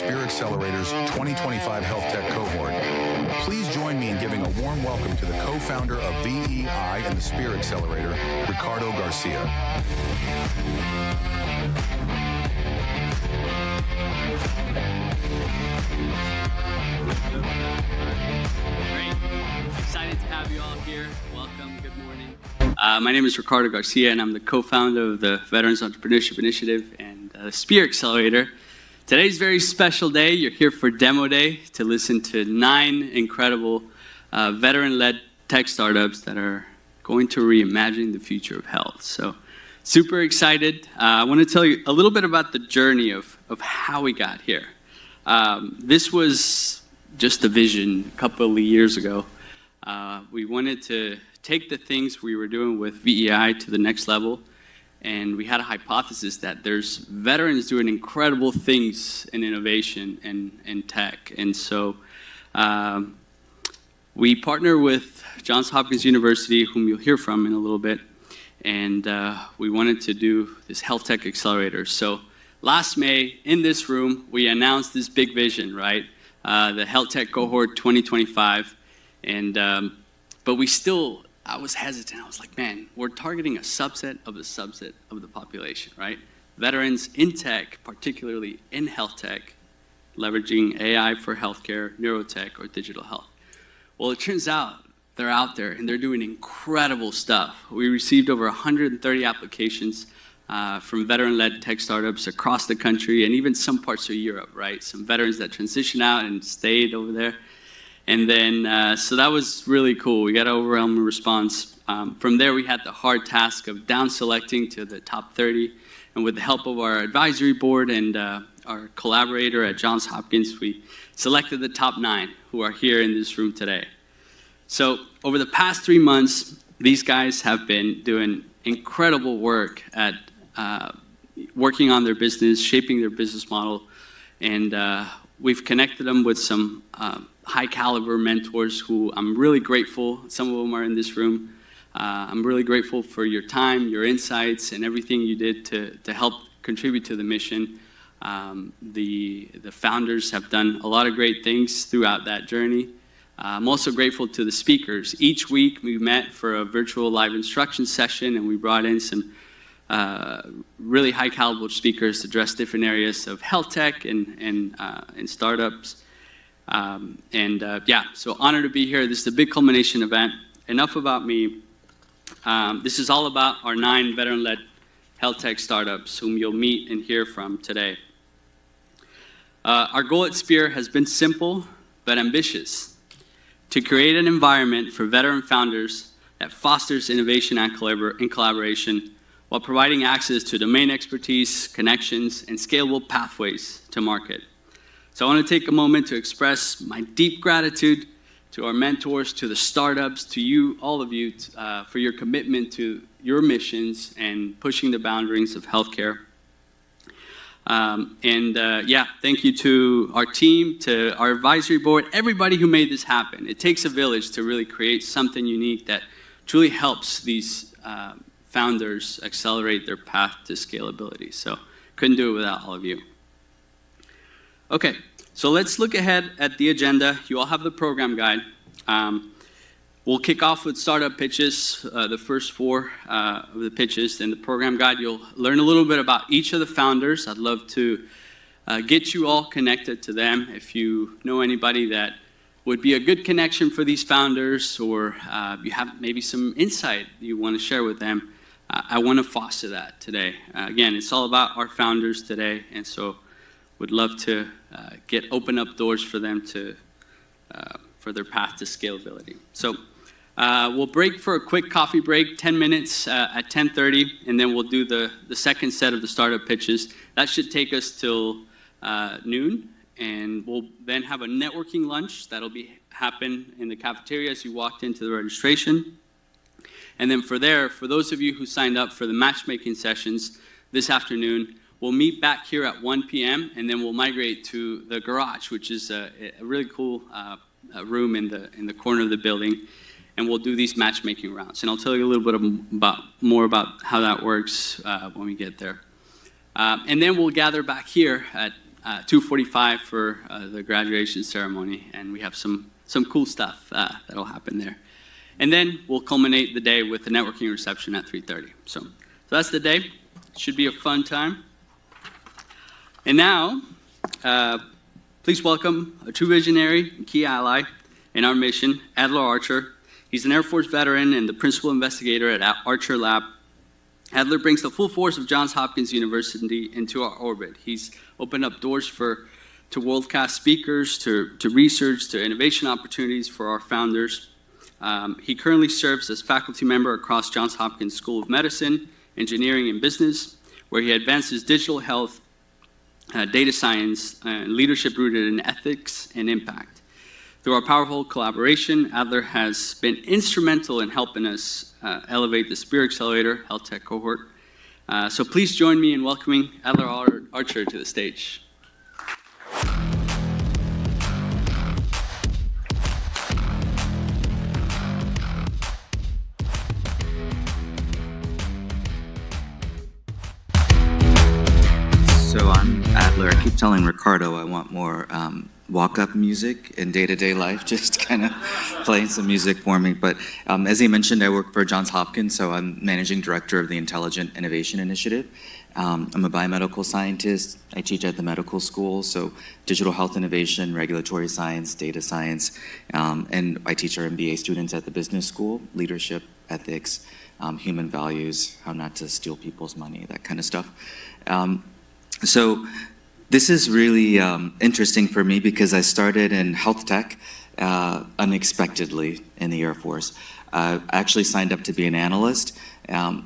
Spear Accelerator's 2025 Health Tech Cohort. Please join me in giving a warm welcome to the co-founder of VEI and the Spear Accelerator, Ricardo Garcia. Great. Excited to have you all here. Welcome. Good morning. My name is Ricardo Garcia, and I'm the co-founder of the Veterans Entrepreneurship Initiative and the Spear Accelerator. Today's a very special day. You're here for Demo Day to listen to 9 incredible veteran-led tech startups that are going to reimagine the future of health. So super excited. I want to tell you a little bit about the journey of how we got here. This was just a vision a couple of years ago. We wanted to take the things we were doing with VEI to the next level, and we had a hypothesis that there's veterans doing incredible things in innovation and tech. And so we partner with Johns Hopkins University, whom you'll hear from in a little bit, and we wanted to do this Health Tech Accelerator. So last May, in this room, we announced this big vision, right? The Health Tech Cohort 2025. And but I was hesitant. I was like, man, we're targeting a subset of the population, right? Veterans in tech, particularly in health tech, leveraging AI for healthcare, neurotech, or digital health. Well, it turns out they're out there and they're doing incredible stuff. We received over 130 applications from veteran-led tech startups across the country and even some parts of Europe, right? Some veterans that transitioned out and stayed over there. And then, so that was really cool. We got an overwhelming response. From there, we had the hard task of down selecting to the top 30. And with the help of our advisory board and our collaborator at Johns Hopkins, we selected the top 9 who are here in this room today. So over the past 3 months, these guys have been doing incredible work at working on their business, shaping their business model. And we've connected them with some high caliber mentors who I'm really grateful. Some of them are in this room. I'm really grateful for your time, your insights, and everything you did to help contribute to the mission. The founders have done a lot of great things throughout that journey. I'm also grateful to the speakers. Each week we met for a virtual live instruction session, and we brought in some really high caliber speakers to address different areas of health tech and startups. So honored to be here. This is a big culmination event. Enough about me. This is all about our 9 veteran-led health tech startups whom you'll meet and hear from today. Our goal at Spear has been simple but ambitious: to create an environment for veteran founders that fosters innovation and collaboration while providing access to domain expertise, connections, and scalable pathways to market. So I want to take a moment to express my deep gratitude to our mentors, to the startups, to you, all of you, for your commitment to your missions and pushing the boundaries of healthcare. Thank you to our team, to our advisory board, everybody who made this happen. It takes a village to really create something unique that truly helps these founders accelerate their path to scalability. So couldn't do it without all of you. Okay, so let's look ahead at the agenda. You all have the program guide. We'll kick off with startup pitches, the first 4 of the pitches. In the program guide, you'll learn a little bit about each of the founders. I'd love to get you all connected to them. If you know anybody that would be a good connection for these founders, or you have maybe some insight you want to share with them, I want to foster that today. Again, it's all about our founders today, and so would love to open up doors for them for their path to scalability. So we'll break for a quick coffee break, 10 minutes at 10:30, and then we'll do the second set of the startup pitches. That should take us till noon, and we'll then have a networking lunch that'll happen in the cafeteria as you walked into the registration. And then for those of you who signed up for the matchmaking sessions this afternoon, we'll meet back here at 1 p.m. and then we'll migrate to the garage, which is a really cool room in the corner of the building, and we'll do these matchmaking rounds. And I'll tell you a little bit more about how that works when we get there. And then we'll gather back here at 2:45 for the graduation ceremony, and we have some cool stuff that'll happen there. And then we'll culminate the day with the networking reception at 3:30. So that's the day. Should be a fun time. And now, please welcome a true visionary and key ally in our mission, Adler Archer. He's an Air Force veteran and the principal investigator at Archer Lab. Adler brings the full force of Johns Hopkins University into our orbit. He's opened up doors to world-class speakers, to research, to innovation opportunities for our founders. He currently serves as faculty member across Johns Hopkins School of Medicine, Engineering, and Business, where he advances digital health, data science, and leadership rooted in ethics and impact. Through our powerful collaboration, Adler has been instrumental in helping us elevate the Spirit Accelerator Health Tech Cohort. So please join me in welcoming Adler Archer to the stage. So I'm Adler. I keep telling Ricardo I want more walk-up music in day-to-day life, just kind of playing some music for me. But as he mentioned, I work for Johns Hopkins, so I'm managing director of the Intelligent Innovation Initiative. I'm a biomedical scientist. I teach at the medical school, so digital health innovation, regulatory science, data science, and I teach our MBA students at the business school, leadership, ethics, human values, how not to steal people's money, that kind of stuff. So this is really interesting for me because I started in health tech unexpectedly in the Air Force. I actually signed up to be an analyst.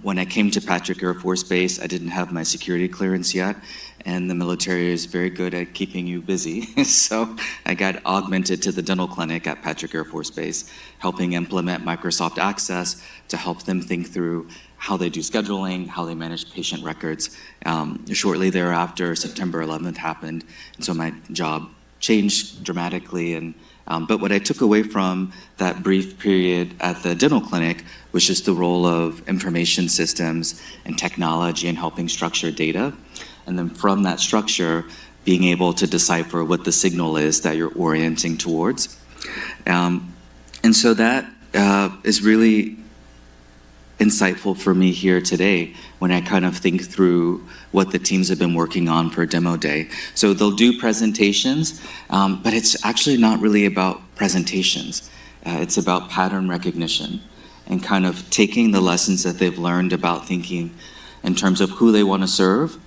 When I came to Patrick Air Force Base, I didn't have my security clearance yet, and the military is very good at keeping you busy. So I got augmented to the dental clinic at Patrick Air Force Base, helping implement Microsoft Access to help them think through how they do scheduling, how they manage patient records. Shortly thereafter, September 11th happened, and so my job changed dramatically. But what I took away from that brief period at the dental clinic was just the role of information systems and technology in helping structure data. And then from that structure, being able to decipher what the signal is that you're orienting towards. And so that is really insightful for me here today when I kind of think through what the teams have been working on for demo day. So they'll do presentations, but it's actually not really about presentations. It's about pattern recognition and kind of taking the lessons that they've learned about thinking in terms of who they want to serve,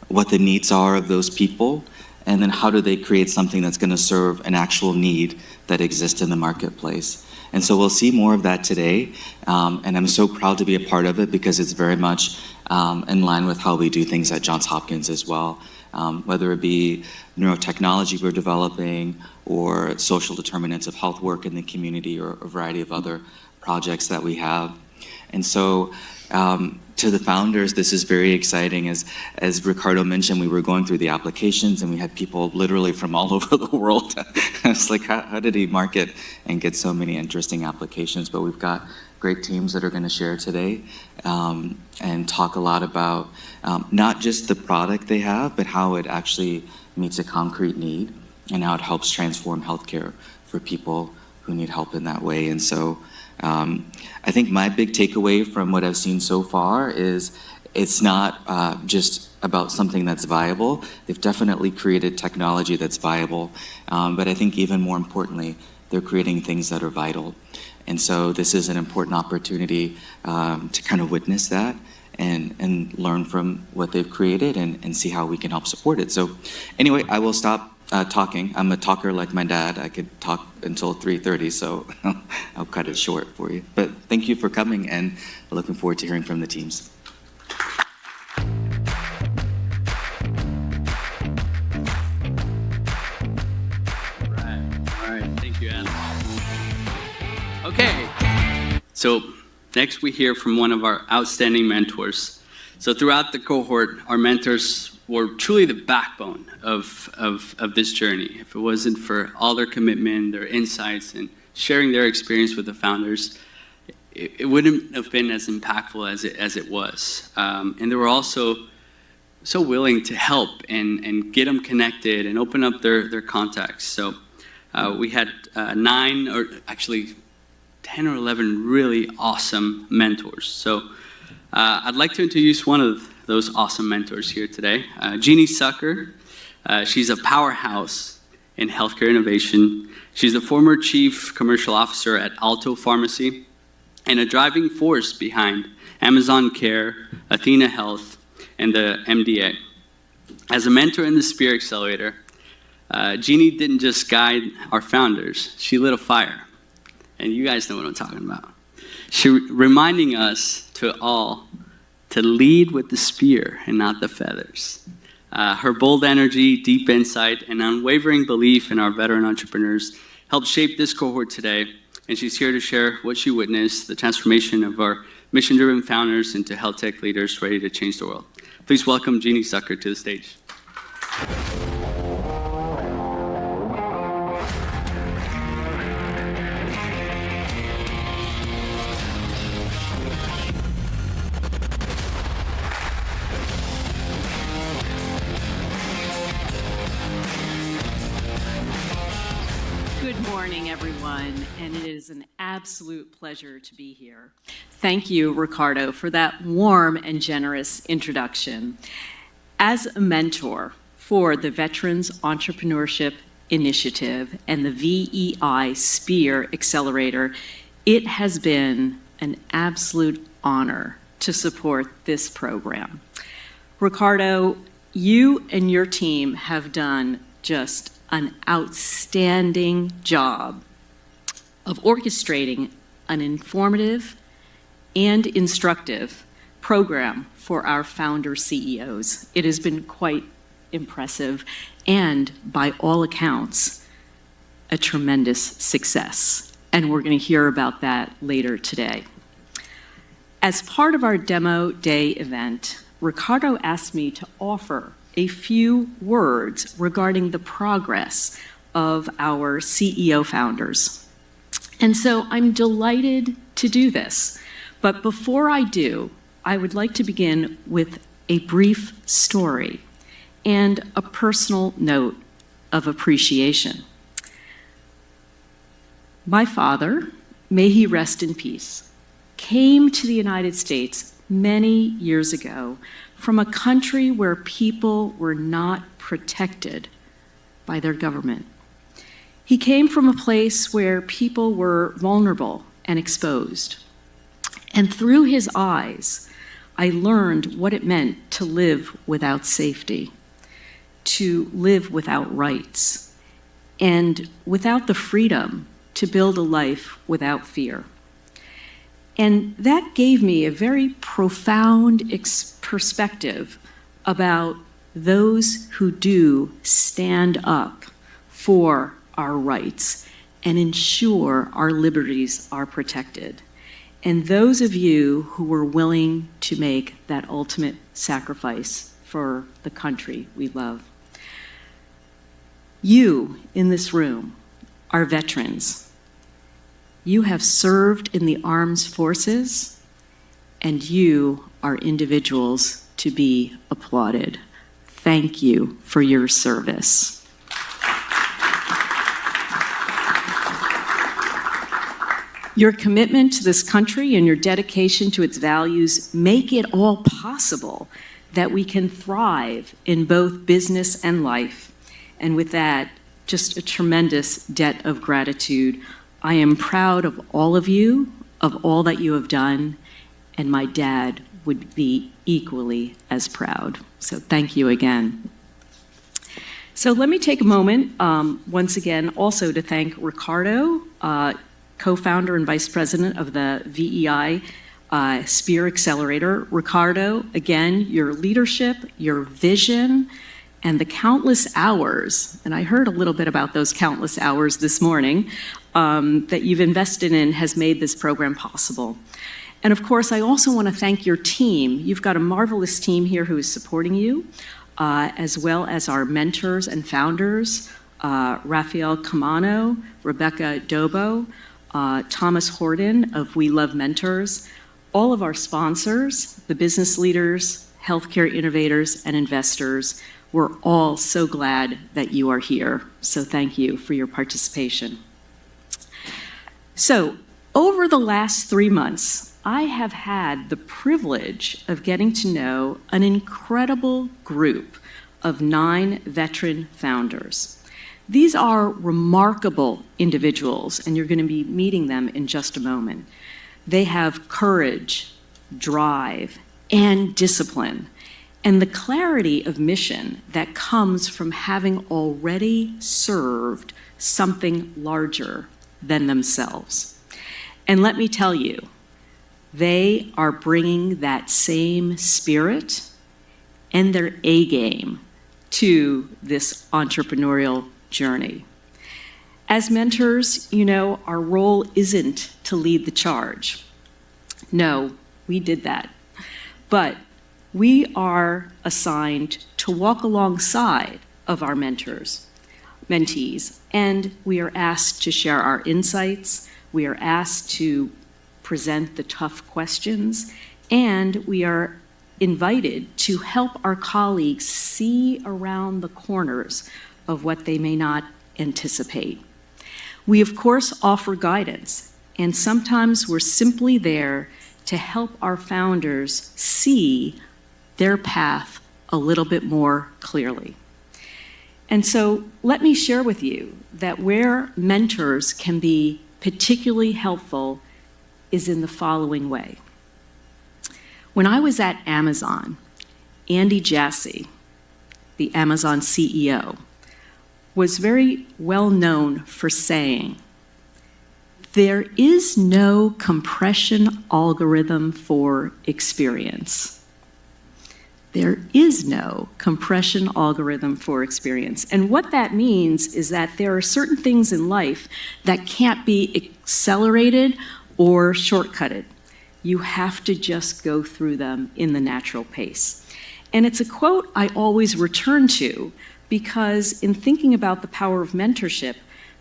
what the needs are of those people, and then how do they create something that's going to serve an actual need that exists in the marketplace. And so we'll see more of that today, and I'm so proud to be a part of it because it's very much in line with how we do things at Johns Hopkins as well, whether it be neurotechnology we're developing or social determinants of health work in the community or a variety of other projects that we have. And so to the founders, this is very exciting. As Ricardo mentioned, we were going through the applications and we had people literally from all over the world. It's like, how did he market and get so many interesting applications? But we've got great teams that are going to share today and talk a lot about not just the product they have, but how it actually meets a concrete need and how it helps transform healthcare for people who need help in that way. And so I think my big takeaway from what I've seen so far is it's not just about something that's viable. They've definitely created technology that's viable, but I think even more importantly, they're creating things that are vital. And so this is an important opportunity to kind of witness that and learn from what they've created and see how we can help support it. So anyway, I will stop talking. I'm a talker like my dad. I could talk until 3:30, so I'll cut it short for you. But thank you for coming, and we're looking forward to hearing from the teams. All right. Thank you, Adam. Okay. So next we hear from one of our outstanding mentors. So throughout the cohort, our mentors were truly the backbone of this journey. If it wasn't for all their commitment, their insights, and sharing their experience with the founders, it wouldn't have been as impactful as it was. And there were also so willing to help and get them connected and open up their contacts. So we had 9 or actually 10 or 11 really awesome mentors. So I'd like to introduce one of those awesome mentors here today, Jeannie Sucker. She's a powerhouse in healthcare innovation. She's the former chief commercial officer at Alto Pharmacy and a driving force behind Amazon Care, Athena Health, and the MDA. As a mentor in the Spear Accelerator, Jeannie didn't just guide our founders, she lit a fire. And you guys know what I'm talking about. She reminding us to all to lead with the spear and not the feathers. Her bold energy, deep insight, and unwavering belief in our veteran entrepreneurs helped shape this cohort today. And she's here to share what she witnessed, the transformation of our mission-driven founders into health tech leaders ready to change the world. Please welcome Jeannie Sucker to the stage. Good morning, everyone, and it is an absolute pleasure to be here. Thank you, Ricardo, for that warm and generous introduction. As a mentor for the Veterans Entrepreneurship Initiative and the VEI Spear Accelerator, it has been an absolute honor to support this program. Ricardo, you and your team have done just an outstanding job of orchestrating an informative and instructive program for our founder CEOs. It has been quite impressive and, by all accounts, a tremendous success. And we're going to hear about that later today. As part of our demo day event, Ricardo asked me to offer a few words regarding the progress of our CEO founders. And so I'm delighted to do this. But before I do, I would like to begin with a brief story and a personal note of appreciation. My father, may he rest in peace, came to the United States many years ago from a country where people were not protected by their government. He came from a place where people were vulnerable and exposed. And through his eyes, I learned what it meant to live without safety, to live without rights, and without the freedom to build a life without fear. And that gave me a very profound perspective about those who do stand up for our rights and ensure our liberties are protected. And those of you who were willing to make that ultimate sacrifice for the country we love. You in this room are veterans. You have served in the armed forces, and you are individuals to be applauded. Thank you for your service. Your commitment to this country and your dedication to its values make it all possible that we can thrive in both business and life. And with that, just a tremendous debt of gratitude. I am proud of all of you, of all that you have done, and my dad would be equally as proud. So thank you again. So let me take a moment, once again, also to thank Ricardo, co-founder and vice president of the VEI Spear Accelerator. Ricardo, again, your leadership, your vision, and the countless hours, and I heard a little bit about those countless hours this morning, that you've invested in has made this program possible. And of course, I also want to thank your team. You've got a marvelous team here who is supporting you, as well as our mentors and founders, Rafael Camano, Rebecca Dobo, Thomas Horton of We Love Mentors, all of our sponsors, the business leaders, healthcare innovators, and investors. We're all so glad that you are here. So thank you for your participation. So over the last 3 months, I have had the privilege of getting to know an incredible group of 9 veteran founders. These are remarkable individuals, and you're going to be meeting them in just a moment. They have courage, drive, and discipline, and the clarity of mission that comes from having already served something larger than themselves. And let me tell you, they are bringing that same spirit and their A game to this entrepreneurial journey. As mentors, you know, our role isn't to lead the charge. No, we did that. But we are assigned to walk alongside of our mentees, and we are asked to share our insights, we are asked to present the tough questions, and we are invited to help our colleagues see around the corners of what they may not anticipate. We, of course, offer guidance, and sometimes we're simply there to help our founders see their path a little bit more clearly. And so let me share with you that where mentors can be particularly helpful is in the following way. When I was at Amazon, Andy Jassy, the Amazon CEO, was very well known for saying, "There is no compression algorithm for experience." There is no compression algorithm for experience. And what that means is that there are certain things in life that can't be accelerated or shortcutted. You have to just go through them in the natural pace. And it's a quote I always return to because in thinking about the power of mentorship,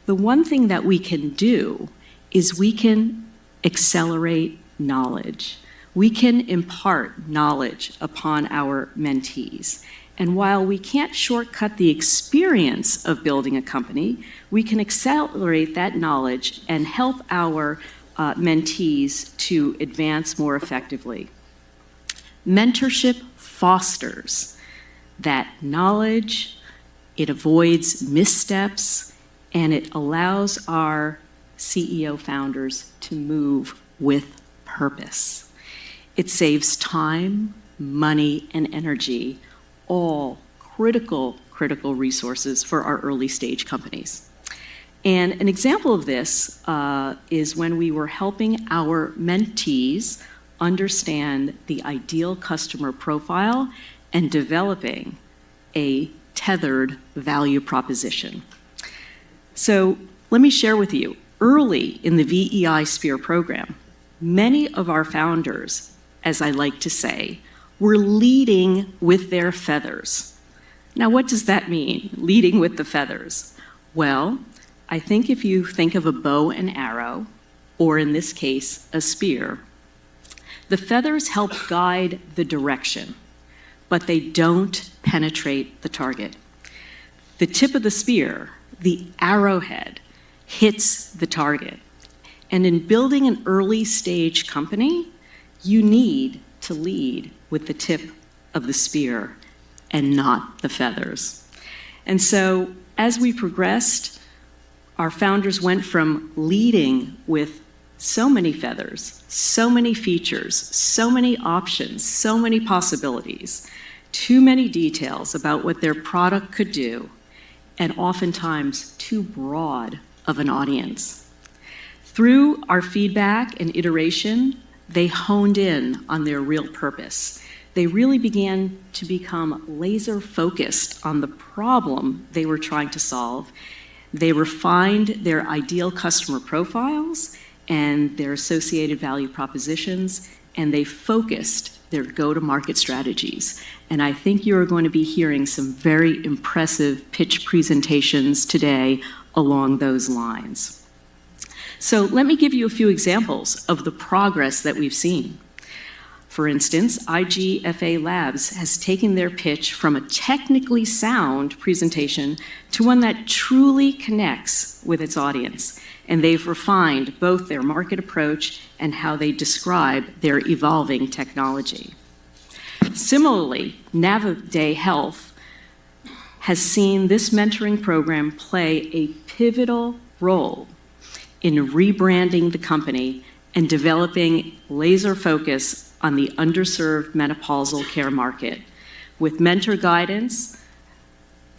the one thing that we can do is we can accelerate knowledge. We can impart knowledge upon our mentees. And while we can't shortcut the experience of building a company, we can accelerate that knowledge and help our mentees to advance more effectively. Mentorship fosters that knowledge, it avoids missteps, and it allows our CEO founders to move with purpose. It saves time, money, and energy, all critical resources for our early stage companies. And an example of this is when we were helping our mentees understand the ideal customer profile and developing a tethered value proposition. So let me share with you, early in the VEI Sphere program, many of our founders, as I like to say, were leading with their feathers. Now, what does that mean, leading with the feathers? Well, I think if you think of a bow and arrow, or in this case, a spear, the feathers help guide the direction, but they don't penetrate the target. The tip of the spear, the arrowhead, hits the target. And in building an early stage company, you need to lead with the tip of the spear and not the feathers. And so as we progressed, our founders went from leading with so many feathers, so many features, so many options, so many possibilities, too many details about what their product could do, and oftentimes too broad of an audience. Through our feedback and iteration, they honed in on their real purpose. They really began to become laser focused on the problem they were trying to solve. They refined their ideal customer profiles and their associated value propositions, and they focused their go-to-market strategies. And I think you're going to be hearing some very impressive pitch presentations today along those lines. So let me give you a few examples of the progress that we've seen. For instance, IGFA Labs has taken their pitch from a technically sound presentation to one that truly connects with its audience, and they've refined both their market approach and how they describe their evolving technology. Similarly, Naviday Health has seen this mentoring program play a pivotal role in rebranding the company and developing laser focus on the underserved menopausal care market. With mentor guidance,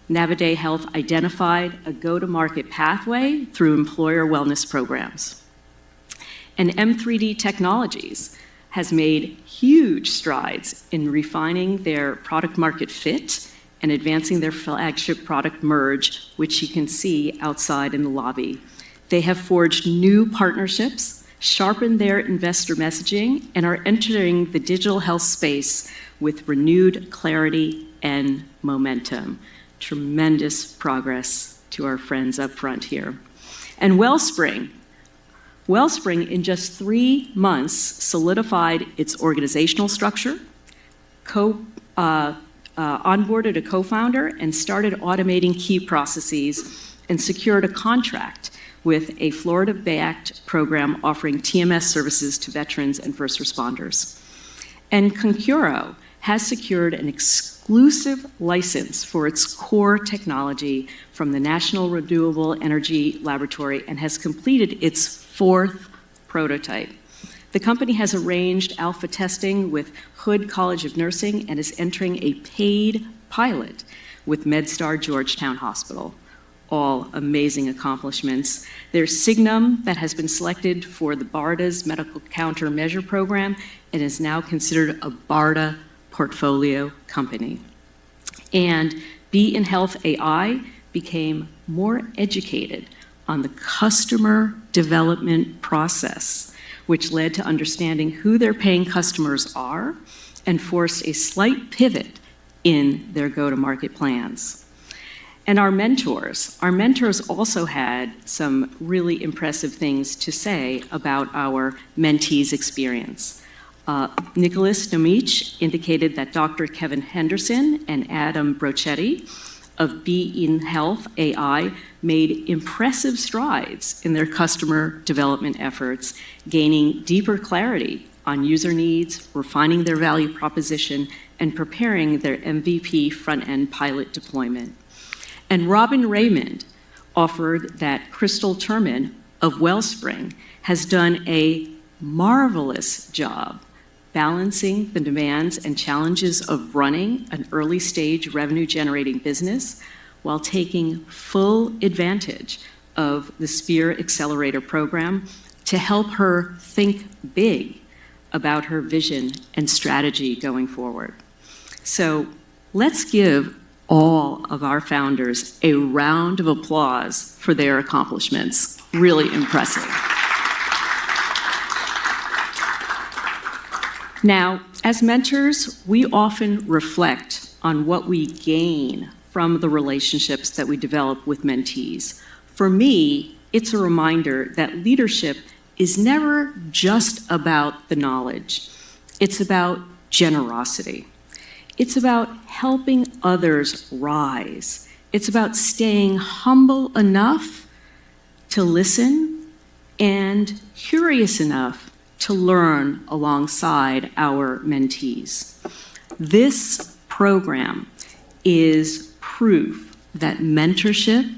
Naviday Health identified a go-to-market pathway through employer wellness programs. And M3D Technologies has made huge strides in refining their product market fit and advancing their flagship product Merge, which you can see outside in the lobby. They have forged new partnerships, sharpened their investor messaging, and are entering the digital health space with renewed clarity and momentum. Tremendous progress to our friends up front here. And Wellspring in just 3 months solidified its organizational structure, onboarded a co-founder, and started automating key processes, and secured a contract with a Florida-backed program offering TMS services to veterans and first responders. And Concuro has secured an exclusive license for its core technology from the National Renewable Energy Laboratory and has completed its 4th prototype. The company has arranged alpha testing with Hood College of Nursing and is entering a paid pilot with MedStar Georgetown Hospital. All amazing accomplishments. There's Signum that has been selected for the BARDA's Medical Countermeasure Program and is now considered a BARDA portfolio company. And Be in Health AI became more educated on the customer development process, which led to understanding who their paying customers are and forced a slight pivot in their go-to-market plans. And our mentors also had some really impressive things to say about our mentees' experience. Nicholas Nomich indicated that Dr. Kevin Henderson and Adam Brochetti of Be in Health AI made impressive strides in their customer development efforts, gaining deeper clarity on user needs, refining their value proposition, and preparing their MVP front-end pilot deployment. And Robin Raymond offered that Crystal Turman of Wellspring has done a marvelous job balancing the demands and challenges of running an early-stage revenue-generating business while taking full advantage of the Spear Accelerator program to help her think big about her vision and strategy going forward. So let's give all of our founders a round of applause for their accomplishments. Really impressive. Now, as mentors, we often reflect on what we gain from the relationships that we develop with mentees. For me, it's a reminder that leadership is never just about the knowledge. It's about generosity. It's about helping others rise. It's about staying humble enough to listen and curious enough to learn alongside our mentees. This program is proof that mentorship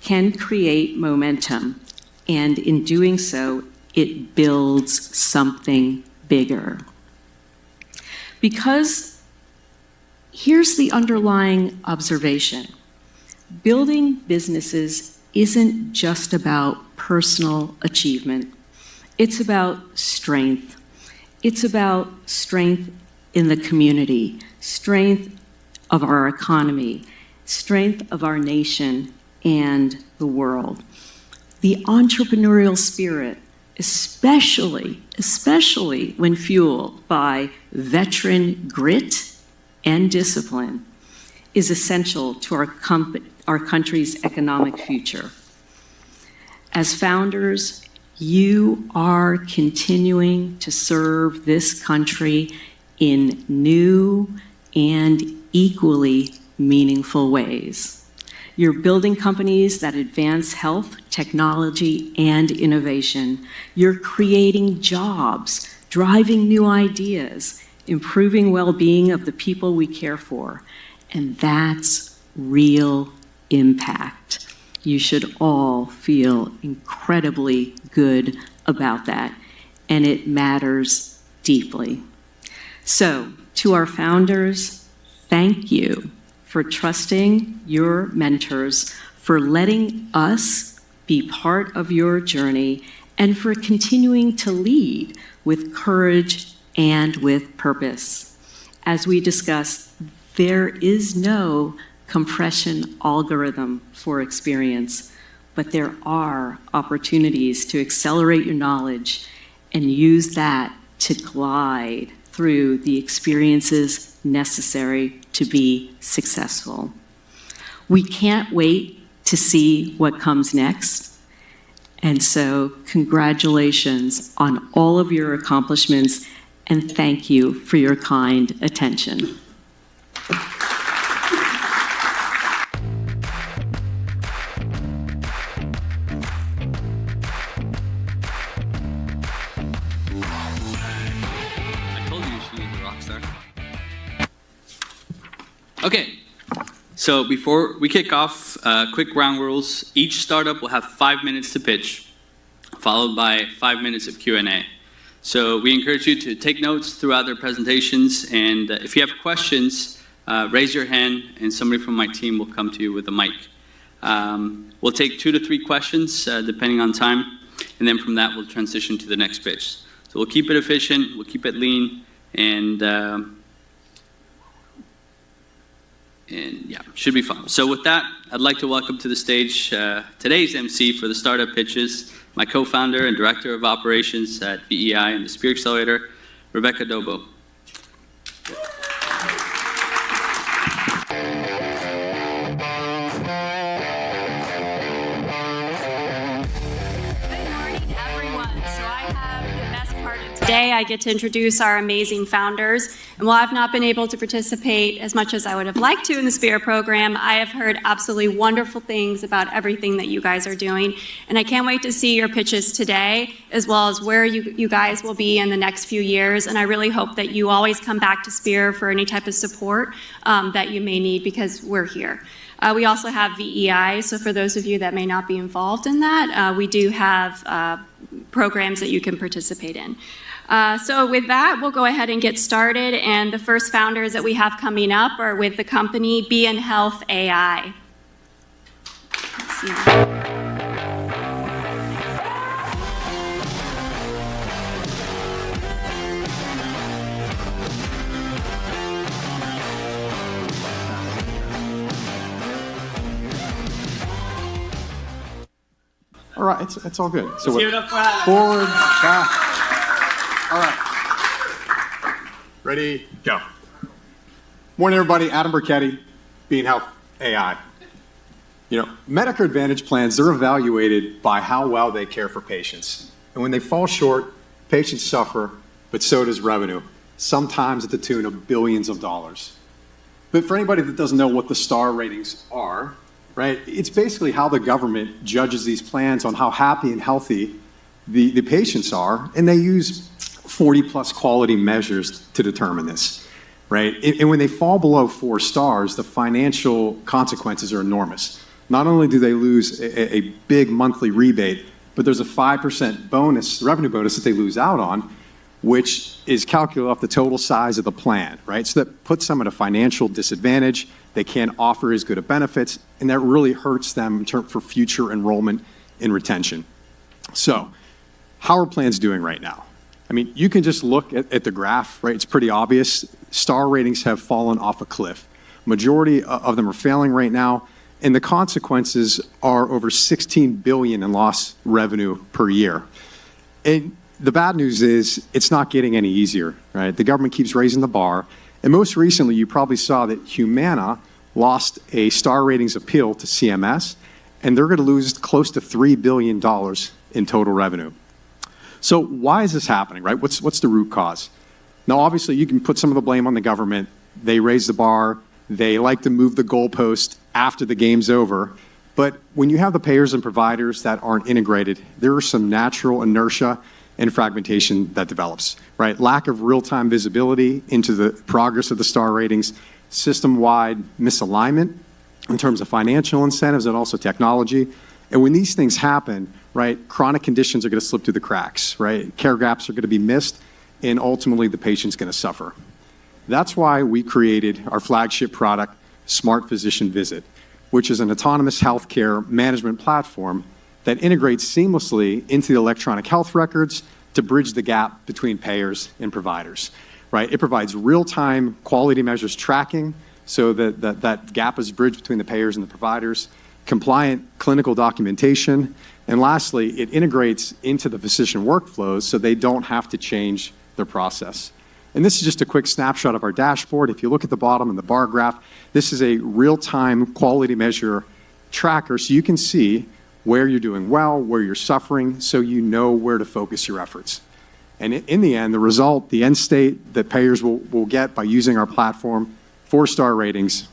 can create momentum, and in doing so, it builds something bigger. Because here's the underlying observation. Building businesses isn't just about personal achievement. It's about strength. It's about strength in the community, strength of our economy, strength of our nation and the world. The entrepreneurial spirit, especially when fueled by veteran grit and discipline, is essential to our country's economic future. As founders, you are continuing to serve this country in new and equally meaningful ways. You're building companies that advance health, technology, and innovation. You're creating jobs, driving new ideas, improving well-being of the people we care for. And that's real impact. You should all feel incredibly good about that, and it matters deeply. So, to our founders, thank you for trusting your mentors, for letting us be part of your journey, and for continuing to lead with courage and with purpose. As we discussed, there is no compression algorithm for experience, but there are opportunities to accelerate your knowledge and use that to glide through the experiences necessary to be successful. We can't wait to see what comes next. And so congratulations on all of your accomplishments, and thank you for your kind attention. Okay, so before we kick off, quick ground rules. Each startup will have 5 minutes to pitch, followed by 5 minutes of Q&A. So we encourage you to take notes throughout their presentations, and if you have questions, raise your hand and somebody from my team will come to you with a mic. We'll take 2 to 3 questions depending on time, and then from that we'll transition to the next pitch. So we'll keep it efficient, we'll keep it lean, and yeah, should be fun. So with that, I'd like to welcome to the stage today's MC for the startup pitches, my co-founder and director of operations at VEI and the Spirit Accelerator, Rebecca Dobo. Today, I get to introduce our amazing founders. And while I've not been able to participate as much as I would have liked to in the Spirit program, I have heard absolutely wonderful things about everything that you guys are doing. And I can't wait to see your pitches today, as well as where you guys will be in the next few years. And I really hope that you always come back to Spirit for any type of support that you may need, because we're here. We also have VEI, so for those of you that may not be involved in that, we do have programs that you can participate in. So with that, we'll go ahead and get started, and the first founders that we have coming up are with the company Be in Health AI. Let's see. All right, it's all good. So forward, back. All right. Ready, go. Morning, everybody. Adam Burketti, Be in Health AI. You know, Medicare Advantage plans, they're evaluated by how well they care for patients. And when they fall short, patients suffer, but so does revenue, sometimes at the tune of billions of dollars. But for anybody that doesn't know what the star ratings are, right, it's basically how the government judges these plans on how happy and healthy the patients are, and they use 40-plus quality measures to determine this, right? And when they fall below 4 stars, the financial consequences are enormous. Not only do they lose a big monthly rebate, but there's a 5% bonus, revenue bonus that they lose out on, which is calculated off the total size of the plan, right? So that puts them at a financial disadvantage. They can't offer as good of benefits, and that really hurts them for future enrollment and retention. So, how are plans doing right now? I mean, you can just look at the graph, right? It's pretty obvious. Star ratings have fallen off a cliff. Majority of them are failing right now, and the consequences are over $16 billion in lost revenue per year. And the bad news is it's not getting any easier, right? The government keeps raising the bar. And most recently, you probably saw that Humana lost a star ratings appeal to CMS, and they're going to lose close to $3 billion in total revenue. So why is this happening, right? What's the root cause? Now, obviously, you can put some of the blame on the government. They raise the bar. They like to move the goalpost after the game's over. But when you have the payers and providers that aren't integrated, there is some natural inertia and fragmentation that develops, right? Lack of real-time visibility into the progress of the star ratings, system-wide misalignment in terms of financial incentives and also technology. And when these things happen, right, chronic conditions are going to slip through the cracks, right? Care gaps are going to be missed, and ultimately the patient's going to suffer. That's why we created our flagship product, Smart Physician Visit, which is an autonomous healthcare management platform that integrates seamlessly into the electronic health records to bridge the gap between payers and providers, right? It provides real-time quality measures tracking so that gap is bridged between the payers and the providers, compliant clinical documentation, and lastly, it integrates into the physician workflows so they don't have to change their process. And this is just a quick snapshot of our dashboard. If you look at the bottom in the bar graph, this is a real-time quality measure tracker so you can see where you're doing well, where you're suffering, so you know where to focus your efforts. And in the end, the result, the end state that payers will get by using our platform, 4-star ratings,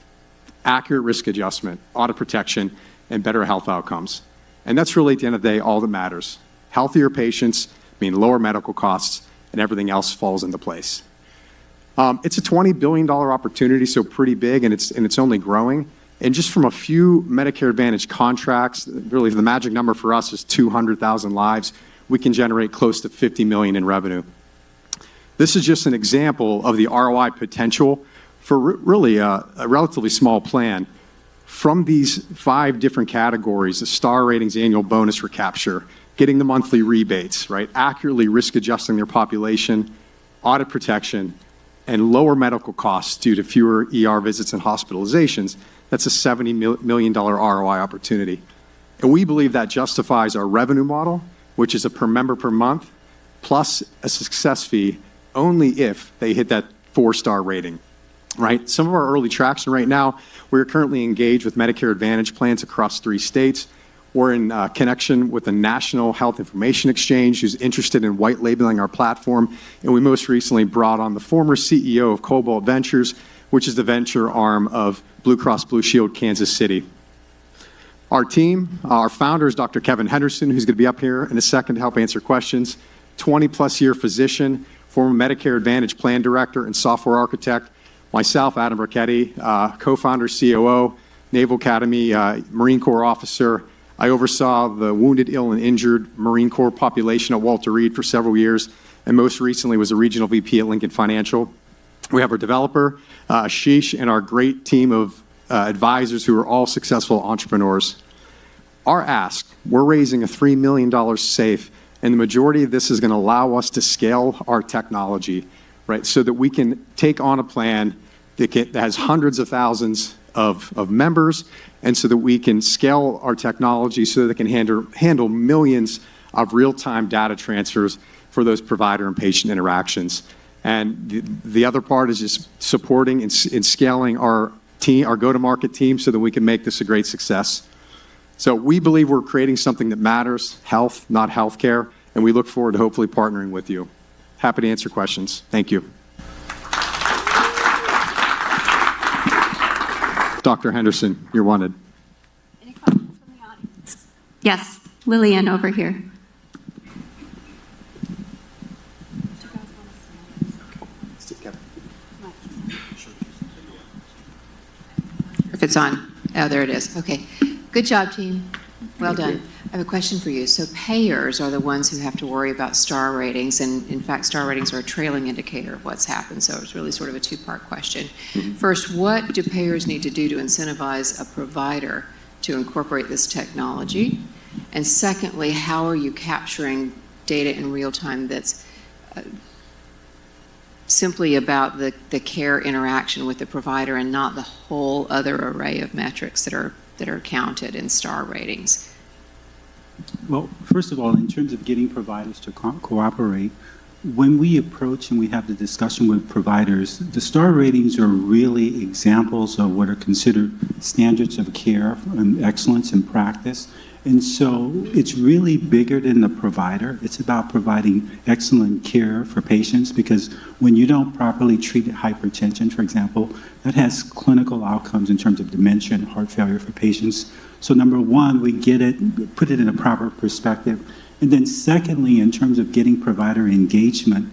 accurate risk adjustment, audit protection, and better health outcomes. And that's really, at the end of the day, all that matters. Healthier patients mean lower medical costs, and everything else falls into place. It's a $20 billion opportunity, so pretty big, and it's only growing. And just from a few Medicare Advantage contracts, really the magic number for us is 200,000 lives, we can generate close to $50 million in revenue. This is just an example of the ROI potential for really a relatively small plan. From these 5 different categories, the star ratings, annual bonus recapture, getting the monthly rebates, right? Accurately risk adjusting their population, audit protection, and lower medical costs due to fewer ER visits and hospitalizations, that's a $70 million ROI opportunity. And we believe that justifies our revenue model, which is a per member per month, plus a success fee only if they hit that 4-star rating, right? Some of our early traction right now, we're currently engaged with Medicare Advantage plans across 3 states. We're in connection with the National Health Information Exchange, who's interested in white labeling our platform. And we most recently brought on the former CEO of Cohort Ventures, which is the venture arm of Blue Cross Blue Shield Kansas City. Our team, our founder is Dr. Kevin Henderson, who's going to be up here in a second to help answer questions. 20-plus year physician, former Medicare Advantage plan director and software architect. Myself, Adam Burketti, co-founder, COO, Naval Academy Marine Corps officer. I oversaw the wounded, ill, and injured Marine Corps population at Walter Reed for several years, and most recently was a regional VP at Lincoln Financial. We have our developer, Ashish, and our great team of advisors who are all successful entrepreneurs. Our ask, we're raising a $3 million safe, and the majority of this is going to allow us to scale our technology, right, so that we can take on a plan that has hundreds of thousands of members, and so that we can scale our technology so that it can handle millions of real-time data transfers for those provider and patient interactions. And the other part is just supporting and scaling our team, our go-to-market team, so that we can make this a great success. So we believe we're creating something that matters, health, not healthcare, and we look forward to hopefully partnering with you. Happy to answer questions. Thank you. Dr. Henderson, you're wanted. Any questions from the audience? Yes, Lillian over here. If it's on. Oh, there it is. Okay. Good job, team. Well done. I have a question for you. So payers are the ones who have to worry about star ratings, and in fact, star ratings are a trailing indicator of what's happened, so it's really sort of a 2-part question. First, what do payers need to do to incentivize a provider to incorporate this technology? And secondly, how are you capturing data in real time that's simply about the care interaction with the provider and not the whole other array of metrics that are counted in star ratings? Well, first of all, in terms of getting providers to cooperate, when we approach and we have the discussion with providers, the star ratings are really examples of what are considered standards of care and excellence in practice. And so it's really bigger than the provider. It's about providing excellent care for patients, because when you don't properly treat hypertension, for example, that has clinical outcomes in terms of dementia and heart failure for patients. So number one, we get it, put it in a proper perspective. And then secondly, in terms of getting provider engagement,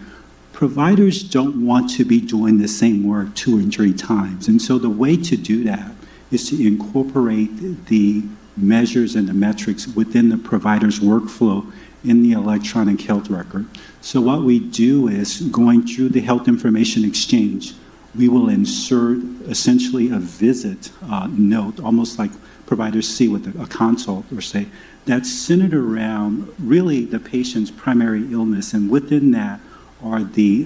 providers don't want to be doing the same work 2 and 3 times. And so the way to do that is to incorporate the measures and the metrics within the provider's workflow in the electronic health record. So what we do is, going through the health information exchange, we will insert essentially a visit note, almost like providers see with a consult, or say, that's centered around really the patient's primary illness, and within that are the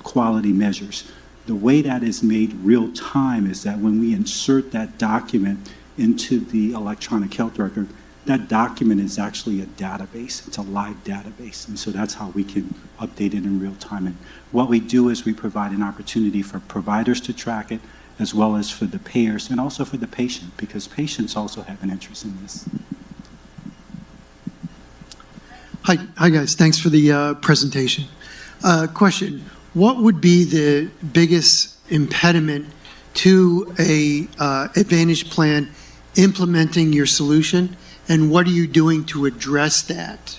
quality measures. The way that is made real time is that when we insert that document into the electronic health record, that document is actually a database. It's a live database. And so that's how we can update it in real time. And what we do is we provide an opportunity for providers to track it, as well as for the payers and also for the patient, because patients also have an interest in this. Hi guys, thanks for the presentation. Question, what would be the biggest impediment to a Advantage plan implementing your solution, and what are you doing to address that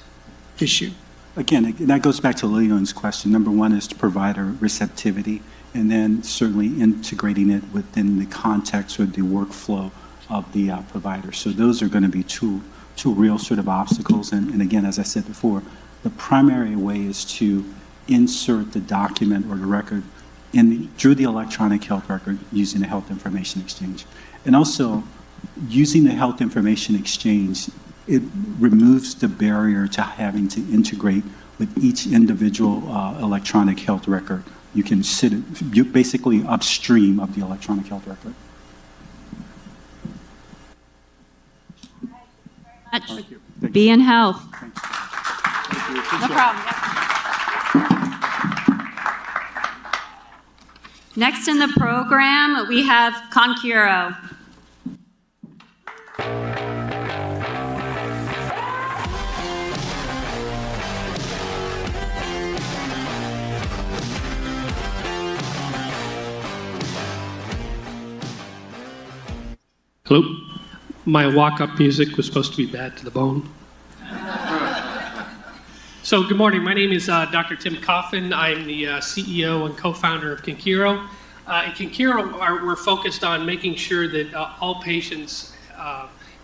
issue? Again, that goes back to Leland's question. Number one is provider receptivity, and then certainly integrating it within the context or the workflow of the provider. So those are going to be two real sort of obstacles. And again, as I said before, the primary way is to insert the document or the record through the electronic health record using the health information exchange. And also, using the health information exchange, it removes the barrier to having to integrate with each individual electronic health record. You can you're basically upstream of the electronic health record. Thank you. Be in health. No problem. Next in the program, we have Concuro. Hello. My walk-up music was supposed to be bad to the bone. So good morning. My name is Dr. Tim Coffin. I'm the CEO and co-founder of Concuro. At Concuro, we're focused on making sure that all patients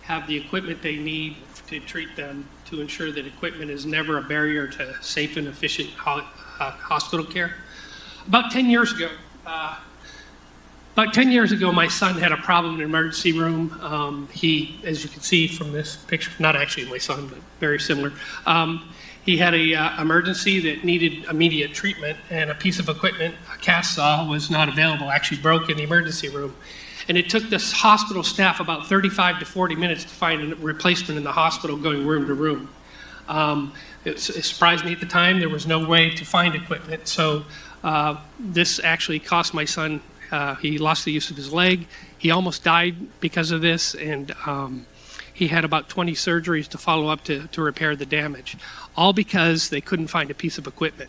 have the equipment they need to treat them, to ensure that equipment is never a barrier to safe and efficient hospital care. About 10 years ago, my son had a problem in the emergency room. He, as you can see from this picture, not actually my son, but very similar. He had an emergency that needed immediate treatment, and a piece of equipment, a cast saw, was not available, actually broke in the emergency room. And it took this hospital staff about 35 to 40 minutes to find a replacement in the hospital, going room to room. It surprised me at the time. There was no way to find equipment. So this actually cost my son, he lost the use of his leg. He almost died because of this, and he had about 20 surgeries to follow up to repair the damage, all because they couldn't find a piece of equipment.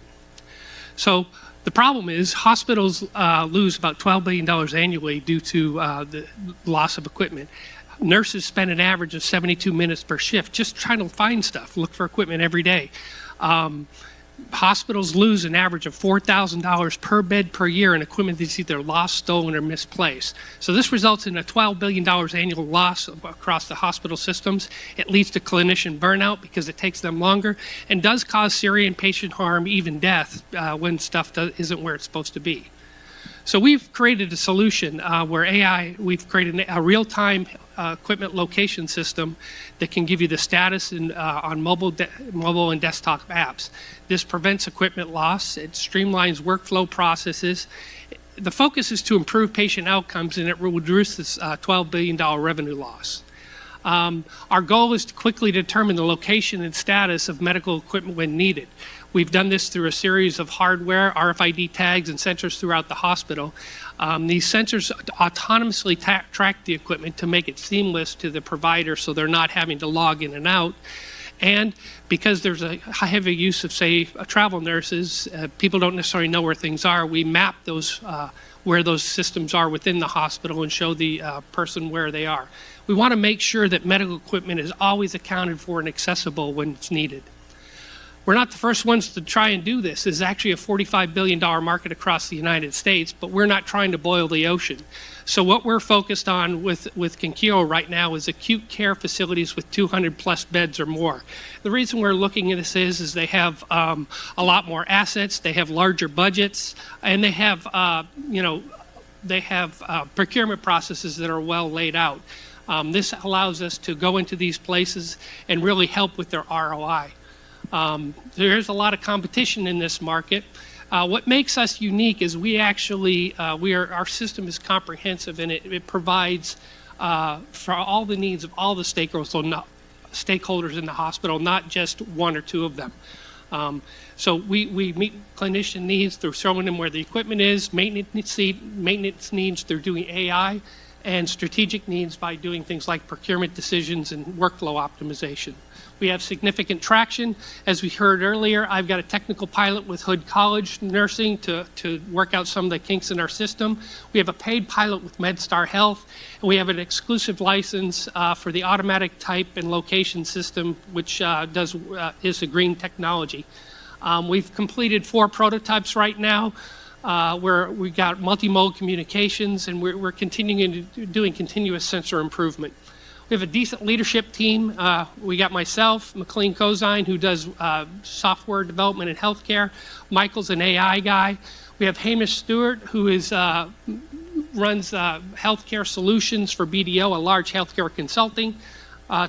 So the problem is hospitals lose about $12 billion annually due to the loss of equipment. Nurses spend an average of 72 minutes per shift just trying to find stuff, look for equipment every day. Hospitals lose an average of $4,000 per bed per year in equipment that's either lost, stolen, or misplaced. So this results in a $12 billion annual loss across the hospital systems. It leads to clinician burnout because it takes them longer, and does cause serious patient harm, even death, when stuff isn't where it's supposed to be. So we've created a solution where we've created a real-time equipment location system that can give you the status on mobile and desktop apps. This prevents equipment loss. It streamlines workflow processes. The focus is to improve patient outcomes, and it will reduce this $12 billion revenue loss. Our goal is to quickly determine the location and status of medical equipment when needed. We've done this through a series of hardware, RFID tags, and sensors throughout the hospital. These sensors autonomously track the equipment to make it seamless to the provider so they're not having to log in and out. And because there's a heavy use of, say, travel nurses, people don't necessarily know where things are, we map those where those systems are within the hospital and show the person where they are. We want to make sure that medical equipment is always accounted for and accessible when it's needed. We're not the first ones to try and do this. It's actually a $45 billion market across the United States, but we're not trying to boil the ocean. So what we're focused on with Cohort right now is acute care facilities with 200 plus beds or more. The reason we're looking at this is they have a lot more assets, they have larger budgets, and they have, procurement processes that are well laid out. This allows us to go into these places and really help with their ROI. There's a lot of competition in this market. What makes us unique is we actually, our system is comprehensive, and it provides for all the needs of all the stakeholders in the hospital, not just one or two of them. So we meet clinician needs through showing them where the equipment is, maintenance needs through doing AI, and strategic needs by doing things like procurement decisions and workflow optimization. We have significant traction. As we heard earlier, I've got a technical pilot with Hood College Nursing to work out some of the kinks in our system. We have a paid pilot with MedStar Health, and we have an exclusive license for the automatic type and location system, which is a green technology. We've completed 4 prototypes right now, where we got multimodal communications, and we're continuing to doing continuous sensor improvement. We have a decent leadership team. We got myself, McLean Cozine, who does software development in healthcare. Michael's an AI guy. We have Hamish Stewart, who runs healthcare solutions for BDO, a large healthcare consulting.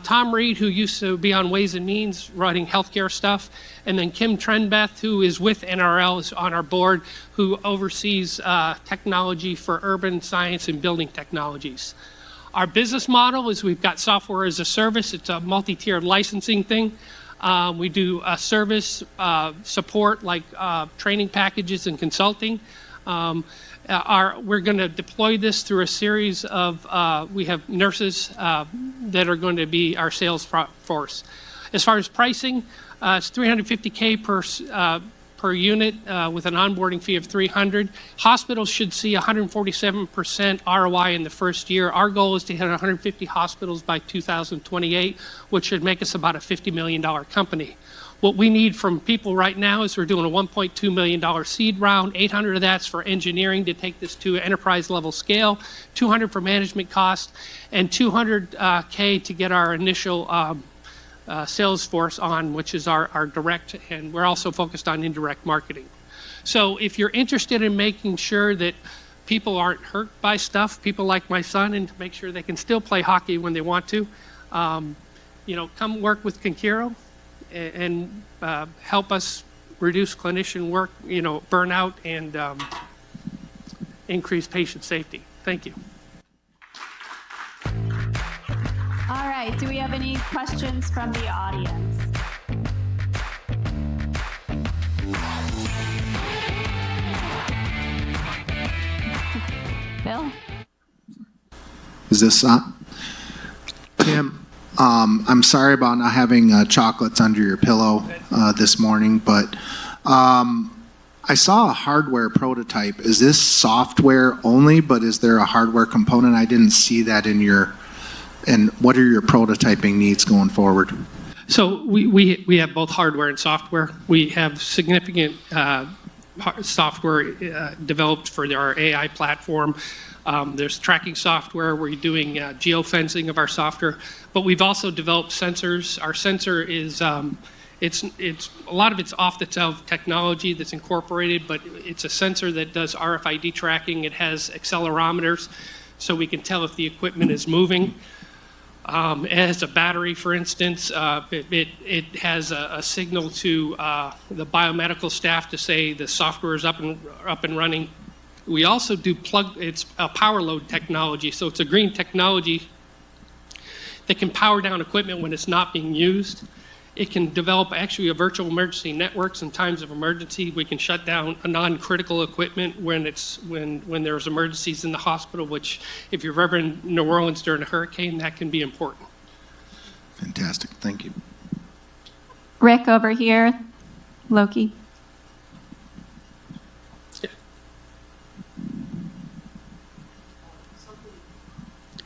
Tom Reed, who used to be on Ways and Means running healthcare stuff. And then Kim Trenbeth, who is with NRL, is on our board, who oversees technology for urban science and building technologies. Our business model is we've got software as a service. It's a multi-tiered licensing thing. We do service support like training packages and consulting. We're going to deploy this through a series of, we have nurses that are going to be our sales force. As far as pricing, it's $350K per unit with an onboarding fee of $300. Hospitals should see 147% ROI in the first year. Our goal is to hit 150 hospitals by 2028, which should make us about a $50 million company. What we need from people right now is we're doing a $1.2 million seed round. 800 of that's for engineering to take this to enterprise level scale, 200 for management costs, and 200K to get our initial sales force on, which is our direct, and we're also focused on indirect marketing. So if you're interested in making sure that people aren't hurt by stuff, people like my son, and to make sure they can still play hockey when they want to, come work with Cohort and help us reduce clinician work, burnout, and increase patient safety. Thank you. All right, do we have any questions from the audience? Bill? Is this on? Tim, I'm sorry about not having chocolates under your pillow this morning, but I saw a hardware prototype. Is this software only, but is there a hardware component? I didn't see that in your... And what are your prototyping needs going forward? So we have both hardware and software. We have significant software developed for our AI platform. There's tracking software. We're doing geofencing of our software, but we've also developed sensors. Our sensor is it's a lot of it's off-the-shelf technology that's incorporated, but it's a sensor that does RFID tracking. It has accelerometers, so we can tell if the equipment is moving. It has a battery, for instance. It has a signal to the biomedical staff to say the software is up and running. We also do it's a power load technology, so it's a green technology that can power down equipment when it's not being used. It can develop actually a virtual emergency networks in times of emergency. We can shut down a non-critical equipment when there's emergencies in the hospital, which if you're ever in New Orleans during a hurricane, that can be important. Fantastic. Thank you. Rick over here, Loki. Yeah.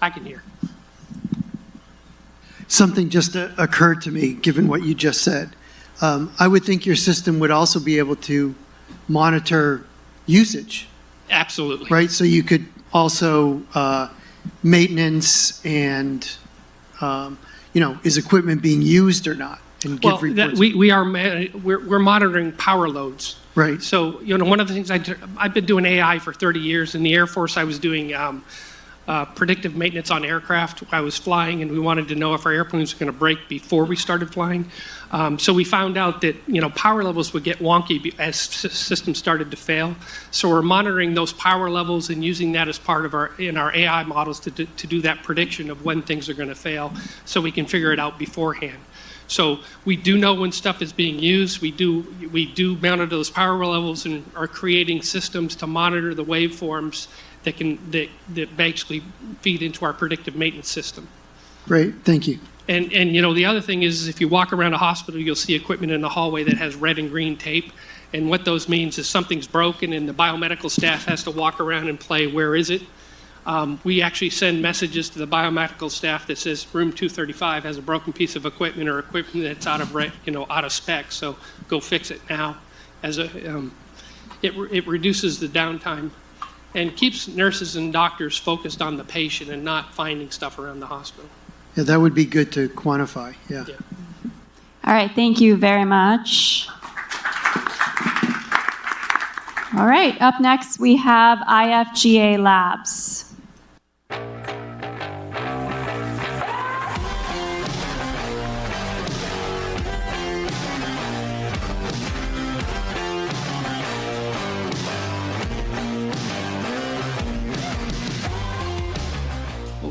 I can hear. Something just occurred to me, given what you just said. I would think your system would also be able to monitor usage, Absolutely. right? So you could also maintenance and, is equipment being used or not? And give Well, reports. we're monitoring power loads. Right. So, one of the things I've been doing AI for 30 years. In the Air Force, I was doing predictive maintenance on aircraft. I was flying, and we wanted to know if our airplanes were going to break before we started flying. So we found out that power levels would get wonky as systems started to fail. So we're monitoring those power levels and using that as part of our AI models to do that prediction of when things are going to fail, so we can figure it out beforehand. So we do know when stuff is being used. We do monitor those power levels and are creating systems to monitor the waveforms that basically feed into our predictive maintenance system. Great, thank you. And the other thing is, if you walk around a hospital, you'll see equipment in the hallway that has red and green tape. And what those means is something's broken and the biomedical staff has to walk around and play, where is it? We actually send messages to the biomedical staff that says room 235 has a broken piece of equipment or equipment that's out of spec, so go fix it now. It reduces the downtime and keeps nurses and doctors focused on the patient and not finding stuff around the hospital. Yeah, that would be good to quantify, yeah. All right, thank you very much. All right, up next we have IFGA Labs.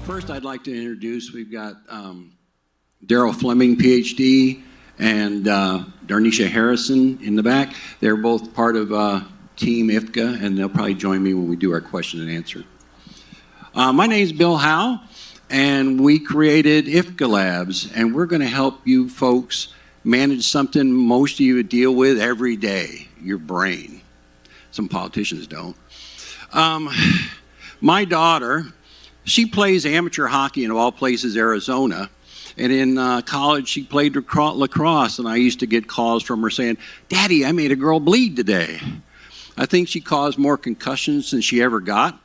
First, I'd like to introduce, we've got Daryl Fleming, PhD, and Darnisha Harrison in the back. They're both part of Team IFGA, and they'll probably join me when we do our question and answer. My name is Bill Howe, and we created IFGA Labs, and we're going to help you folks manage something most of you deal with every day, your brain. Some politicians don't. My daughter, she plays amateur hockey in, of all places, Arizona. And in college, she played lacrosse, and I used to get calls from her saying, "Daddy, I made a girl bleed today." I think she caused more concussions than she ever got.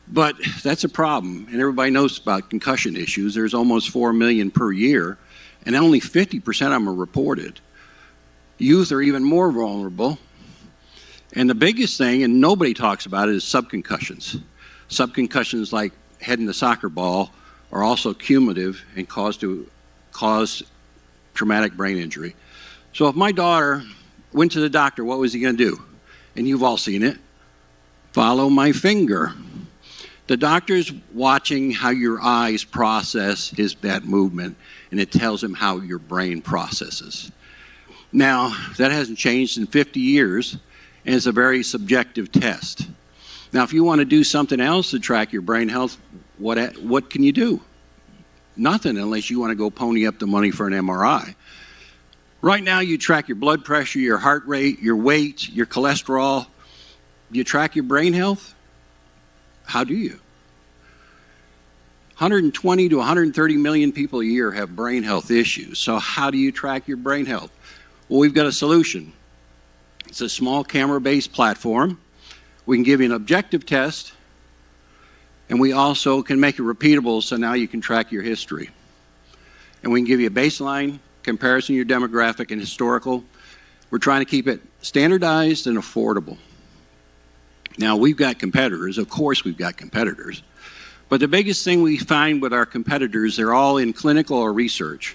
But that's a problem, and everybody knows about concussion issues. There's almost 4 million per year, and only 50% of them are reported. Youth are even more vulnerable. And the biggest thing, and nobody talks about it, is subconcussions. Subconcussions like heading the soccer ball are also cumulative and cause traumatic brain injury. So if my daughter went to the doctor, what was he going to do? And you've all seen it. Follow my finger. The doctor's watching how your eyes process that movement, and it tells him how your brain processes. Now, that hasn't changed in 50 years, and it's a very subjective test. Now, if you want to do something else to track your brain health, what can you do? Nothing, unless you want to go pony up the money for an MRI. Right now, you track your blood pressure, your heart rate, your weight, your cholesterol. You track your brain health? How do you? 120 to 130 million people a year have brain health issues. So how do you track your brain health? Well, we've got a solution. It's a small camera-based platform. We can give you an objective test, and we also can make it repeatable, so now you can track your history. And we can give you a baseline comparison of your demographic and historical. We're trying to keep it standardized and affordable. Now, we've got competitors. Of course we've got competitors. But the biggest thing we find with our competitors, they're all in clinical or research.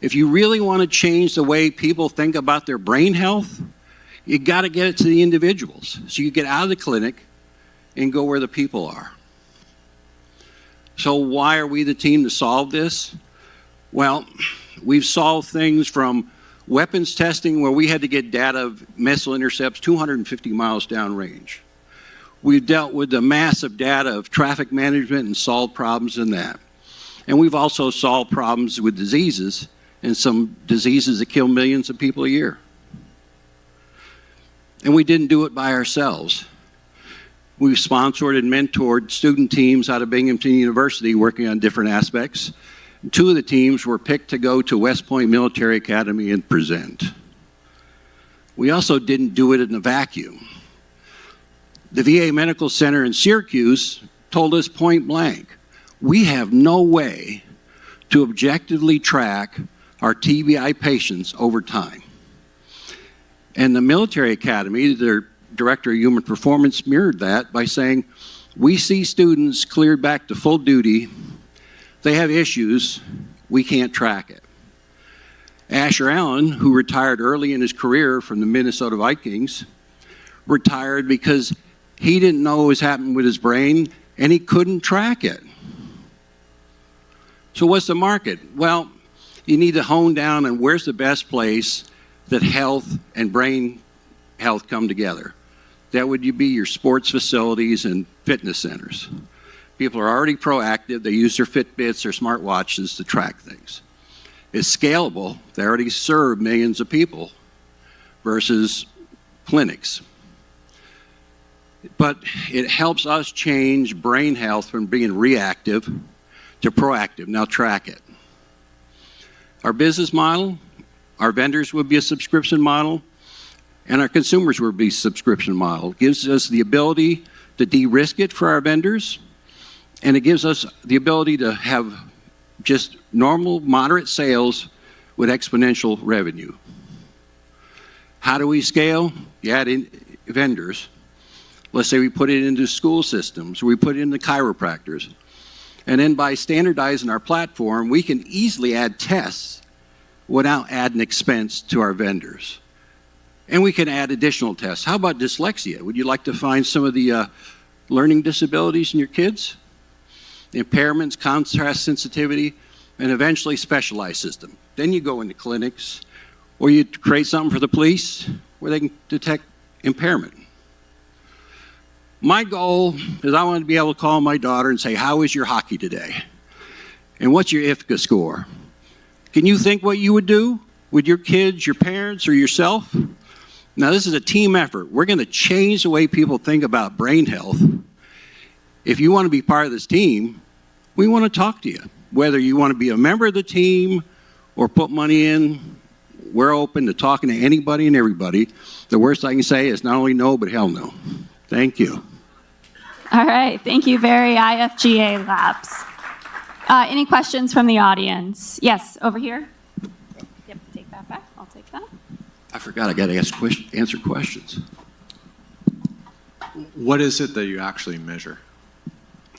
If you really want to change the way people think about their brain health, you got to get it to the individuals. So you get out of the clinic and go where the people are. So why are we the team to solve this? Well, We've solved things from weapons testing where we had to get data of missile intercepts 250 miles downrange. We've dealt with the massive data of traffic management and solved problems in that. And we've also solved problems with diseases, and some diseases that kill millions of people a year. And we didn't do it by ourselves. We've sponsored and mentored student teams out of Binghamton University working on different aspects. 2 of the teams were picked to go to West Point Military Academy and present. We also didn't do it in a vacuum. The VA Medical Center in Syracuse told us point blank, we have no way to objectively track our TBI patients over time. And the Military Academy, their Director of Human Performance, mirrored that by saying, we see students cleared back to full duty, they have issues, we can't track it. Asher Allen, who retired early in his career from the Minnesota Vikings, retired because he didn't know what was happening with his brain and he couldn't track it. So what's the market? Well, you need to hone down on where's the best place that health and brain health come together. That would be your sports facilities and fitness centers. People are already proactive. They use their Fitbits or smartwatches to track things. It's scalable. They already serve millions of people versus clinics. But it helps us change brain health from being reactive to proactive. Now track it. Our business model, our vendors would be a subscription model, and our consumers would be a subscription model. It gives us the ability to de-risk it for our vendors, and it gives us the ability to have just normal, moderate sales with exponential revenue. How do we scale? You add in vendors. Let's say we put it into school systems, or we put it into chiropractors. And then by standardizing our platform, we can easily add tests without adding expense to our vendors. And we can add additional tests. How about dyslexia? Would you like to find some of the learning disabilities in your kids? Impairments, contrast sensitivity, and eventually specialized system. Then you go into clinics, or you create something for the police where they can detect impairment. My goal is I want to be able to call my daughter and say, how was your hockey today? And what's your IFCA score? Can you think what you would do with your kids, your parents, or yourself? Now, this is a team effort. We're going to change the way people think about brain health. If you want to be part of this team, we want to talk to you. Whether you want to be a member of the team or put money in, we're open to talking to anybody and everybody. The worst I can say is not only no, but hell no. Thank you. All right, thank you very IFGA Labs. Any questions from the audience? Yes, over here. Yep, take that back. I'll take that. I forgot I got to answer questions. What is it that you actually measure?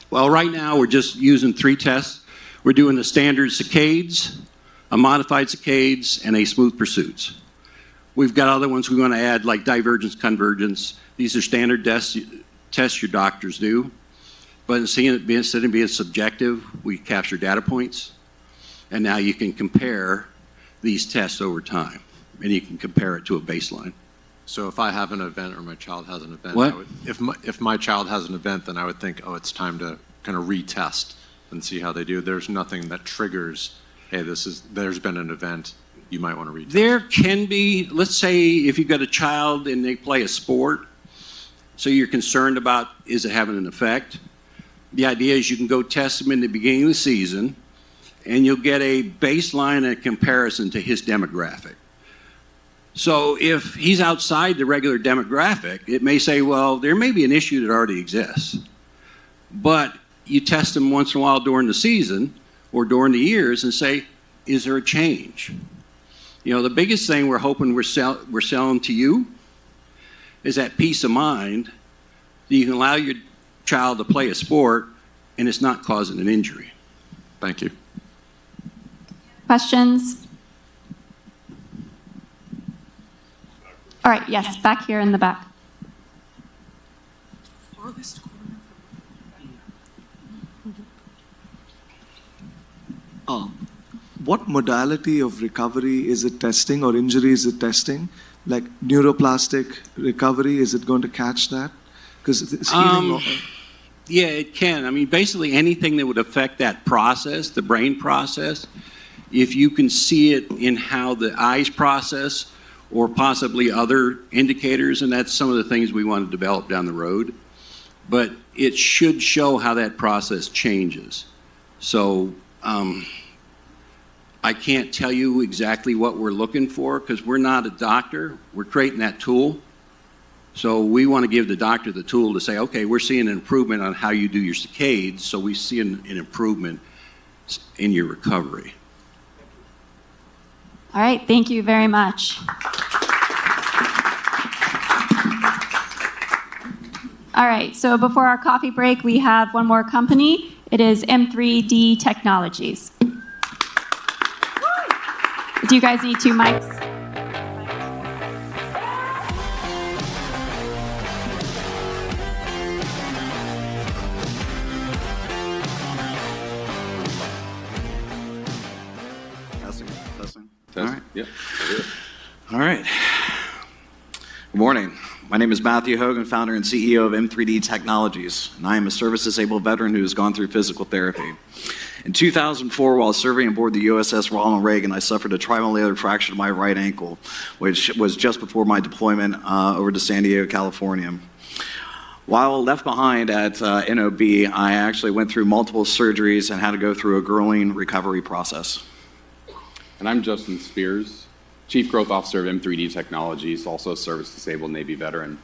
Well, right now we're just using 3 tests. We're doing the standard saccades, a modified saccades, and a smooth pursuits. We've got other ones we want to add, like divergence, convergence. These are standard tests your doctors do. But instead of being subjective, we capture data points. And now you can compare these tests over time. And you can compare it to a baseline. So if I have an event or my child has an event, what? If my child has an event, then I would think, oh, it's time to kind of retest and see how they do. There's nothing that triggers, hey, there's been an event, you might want to retest. There can be, let's say if you've got a child and they play a sport, so you're concerned about, is it having an effect? The idea is you can go test them in the beginning of the season, and you'll get a baseline and a comparison to his demographic. So if he's outside the regular demographic, it may say, well, there may be an issue that already exists. But you test him once in a while during the season or during the years and say, is there a change? You know, the biggest thing we're hoping we're selling to you is that peace of mind that you can allow your child to play a sport and it's not causing an injury. Thank you. Questions? All right, yes, back here in the back. what modality of recovery is it testing, or injury is it testing? Like neuroplastic recovery, is it going to catch that? Because it's healing. Yeah, it can. I mean, basically anything that would affect that process, the brain process, if you can see it in how the eyes process or possibly other indicators, and that's some of the things we want to develop down the road. But it should show how that process changes. So I can't tell you exactly what we're looking for because we're not a doctor. We're creating that tool. So we want to give the doctor the tool to say, okay, we're seeing an improvement on how you do your saccades, so we see an improvement in your recovery. All right, thank you very much. All right, so before our coffee break, we have one more company. It is M3D Technologies. Do you guys need 2 mics? All right. Yep. All right. Good morning. My name is Matthew Hogan, founder and CEO of M3D Technologies, and I am a service-disabled veteran who has gone through physical therapy. In 2004, while serving aboard the USS Ronald Reagan, I suffered a trimalleolar fracture to my right ankle, which was just before my deployment over to San Diego, California. While left behind at NOB, I actually went through multiple surgeries and had to go through a grueling recovery process. And I'm Justin Spears, Chief Growth Officer of M3D Technologies, also a service-disabled Navy veteran,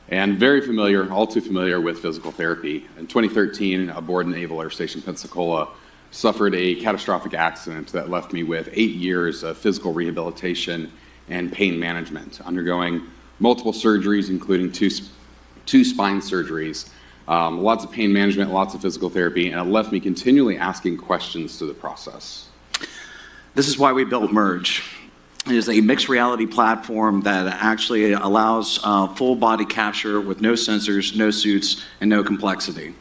and very familiar, all too familiar with physical therapy. In 2013, aboard Naval Air Station Pensacola, suffered a catastrophic accident that left me with 8 years of physical rehabilitation and pain management, undergoing multiple surgeries, including two spine surgeries, lots of pain management, lots of physical therapy, and it left me continually asking questions to the process. This is why we built Merge. It is a mixed reality platform that actually allows full body capture with no sensors, no suits, and no complexity.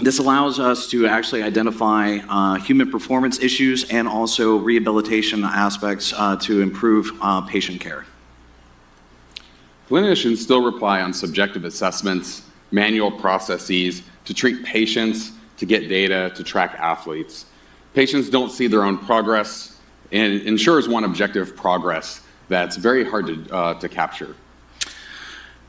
This allows us to actually identify human performance issues and also rehabilitation aspects to improve patient care. Clinicians still rely on subjective assessments, manual processes to treat patients, to get data, to track athletes. Patients don't see their own progress, and insurers want objective progress that's very hard to capture.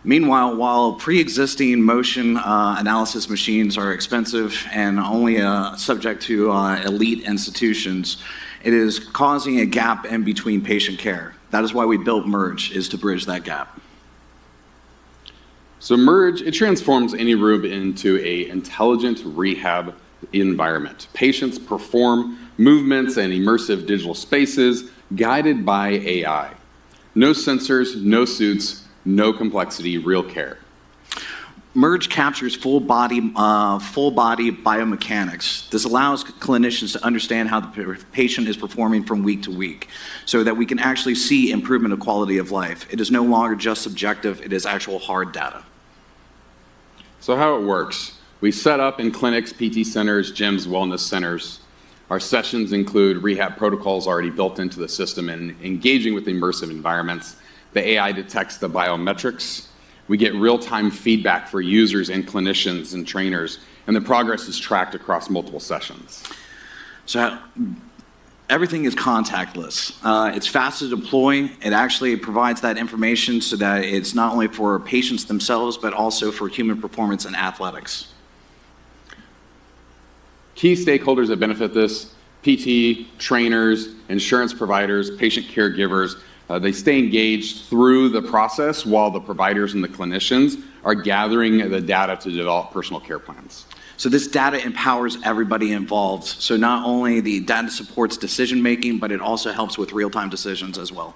Meanwhile, while pre-existing motion analysis machines are expensive and only subject to elite institutions, it is causing a gap in between patient care. That is why we built Merge, is to bridge that gap. So Merge, it transforms any room into an intelligent rehab environment. Patients perform movements and immersive digital spaces guided by AI. No sensors, no suits, no complexity, real care. Merge captures full body biomechanics. This allows clinicians to understand how the patient is performing from week to week so that we can actually see improvement of quality of life. It is no longer just subjective, it is actual hard data. So how it works. We set up in clinics, PT centers, gyms, wellness centers. Our sessions include rehab protocols already built into the system and engaging with immersive environments. The AI detects the biometrics. We get real-time feedback for users and clinicians and trainers, and the progress is tracked across multiple sessions. So everything is contactless. It's fast to deploy. It actually provides that information so that it's not only for patients themselves, but also for human performance and athletics. Key stakeholders that benefit this: PT, trainers, insurance providers, patient caregivers. They stay engaged through the process while the providers and the clinicians are gathering the data to develop personal care plans. So this data empowers everybody involved. So not only the data supports decision making, but it also helps with real-time decisions as well.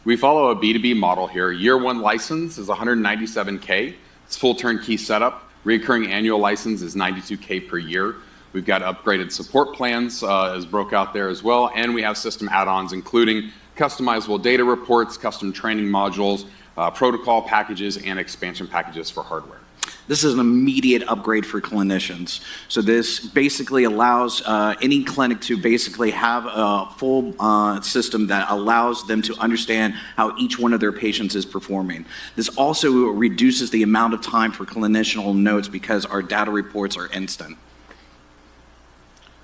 We follow a B2B model here. Year one license is $197K. It's full turnkey setup. Recurring annual license is $92K per year. We've got upgraded support plans as broke out there as well, and we have system add-ons including customizable data reports, custom training modules, protocol packages, and expansion packages for hardware. This is an immediate upgrade for clinicians. So this basically allows any clinic to basically have a full system that allows them to understand how each one of their patients is performing. This also reduces the amount of time for clinicianal notes because our data reports are instant.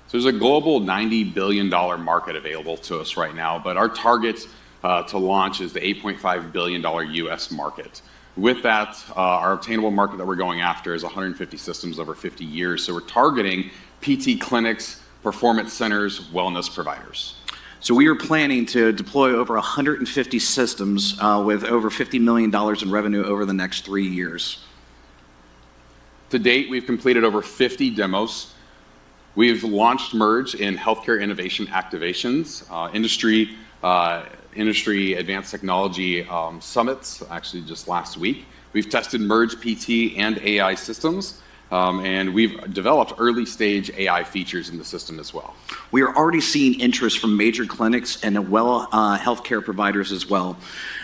So there's a global $90 billion market available to us right now, but our target to launch is the $8.5 billion US market. With that, our obtainable market that we're going after is 150 systems over 50 years. So we're targeting PT clinics, performance centers, wellness providers. So we are planning to deploy over 150 systems with over $50 million in revenue over the next 3 years. To date, we've completed over 50 demos. We've launched Merge in healthcare innovation activations, industry advanced technology summits, actually just last week. We've tested Merge PT and AI systems, and we've developed early stage AI features in the system as well. We are already seeing interest from major clinics and healthcare providers as well.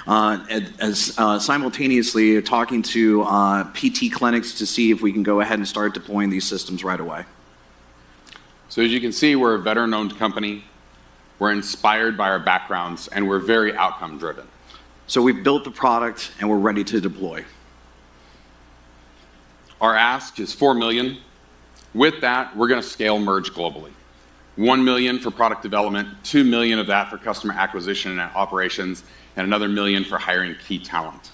As simultaneously talking to PT clinics to see if we can go ahead and start deploying these systems right away. So as you can see, we're a veteran-owned company. We're inspired by our backgrounds, and we're very outcome-driven. So we've built the product, and we're ready to deploy. Our ask is $4 million. With that, we're going to scale Merge globally. $1 million for product development, $2 million of that for customer acquisition and operations, and another $1 million for hiring key talent.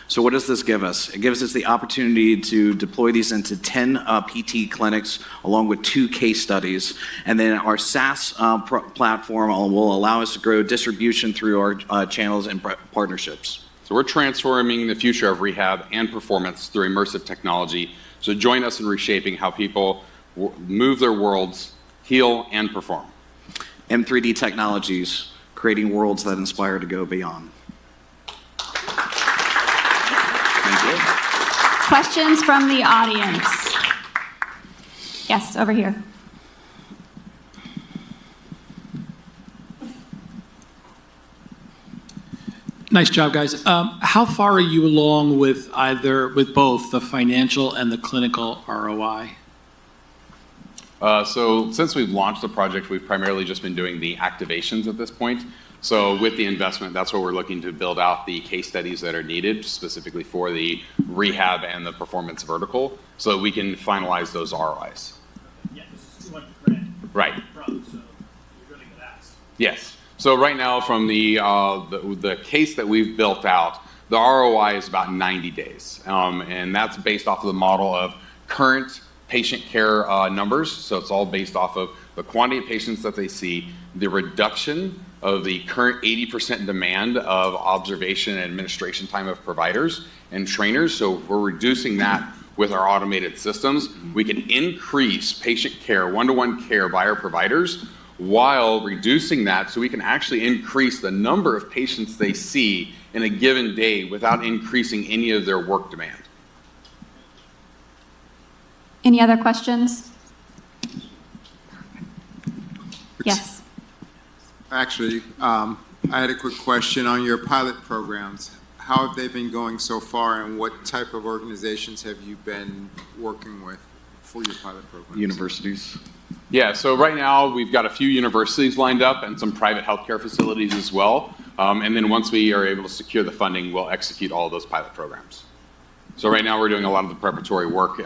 So what does this give us? It gives us the opportunity to deploy these into 10 PT clinics along with 2 case studies. And then our SaaS platform will allow us to grow distribution through our channels and partnerships. So we're transforming the future of rehab and performance through immersive technology. So join us in reshaping how people move their worlds, heal, and perform. M3D Technologies, creating worlds that inspire to go beyond. Questions from the audience? Yes, over here. Nice job, guys. How far are you along with both the financial and the clinical ROI? So since we've launched the project, we've primarily just been doing the activations at this point. So with the investment, that's where we're looking to build out the case studies that are needed specifically for the rehab and the performance vertical so that we can finalize those ROIs. Yeah, this is $200,000. Right. So you're going to get asked. Yes. So right now from the case that we've built out, the ROI is about 90 days. And that's based off of the model of current patient care numbers. So it's all based off of the quantity of patients that they see, the reduction of the current 80% demand of observation and administration time of providers and trainers. So we're reducing that with our automated systems. We can increase patient care, one-to-one care by our providers while reducing that so we can actually increase the number of patients they see in a given day without increasing any of their work demand. Any other questions? Yes. Actually, I had a quick question on your pilot programs. How have they been going so far, and what type of organizations have you been working with for your pilot programs? Universities. Yeah, so right now we've got a few universities lined up and some private healthcare facilities as well. And then once we are able to secure the funding, we'll execute all of those pilot programs. So right now we're doing a lot of the preparatory work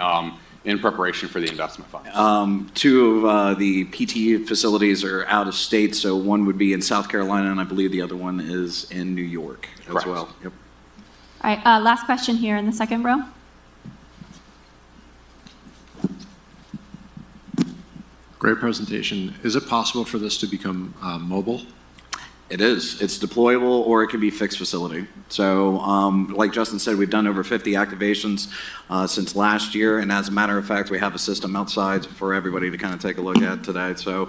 in preparation for the investment funds. 2 of the PT facilities are out of state, so one would be in South Carolina, and I believe the other one is in New York as well. Yep. All right, last question here in the second row. Great presentation. Is it possible for this to become mobile? It is. It's deployable, or it can be fixed facility. So like Justin said, we've done over 50 activations since last year. And as a matter of fact, we have a system outside for everybody to kind of take a look at today. So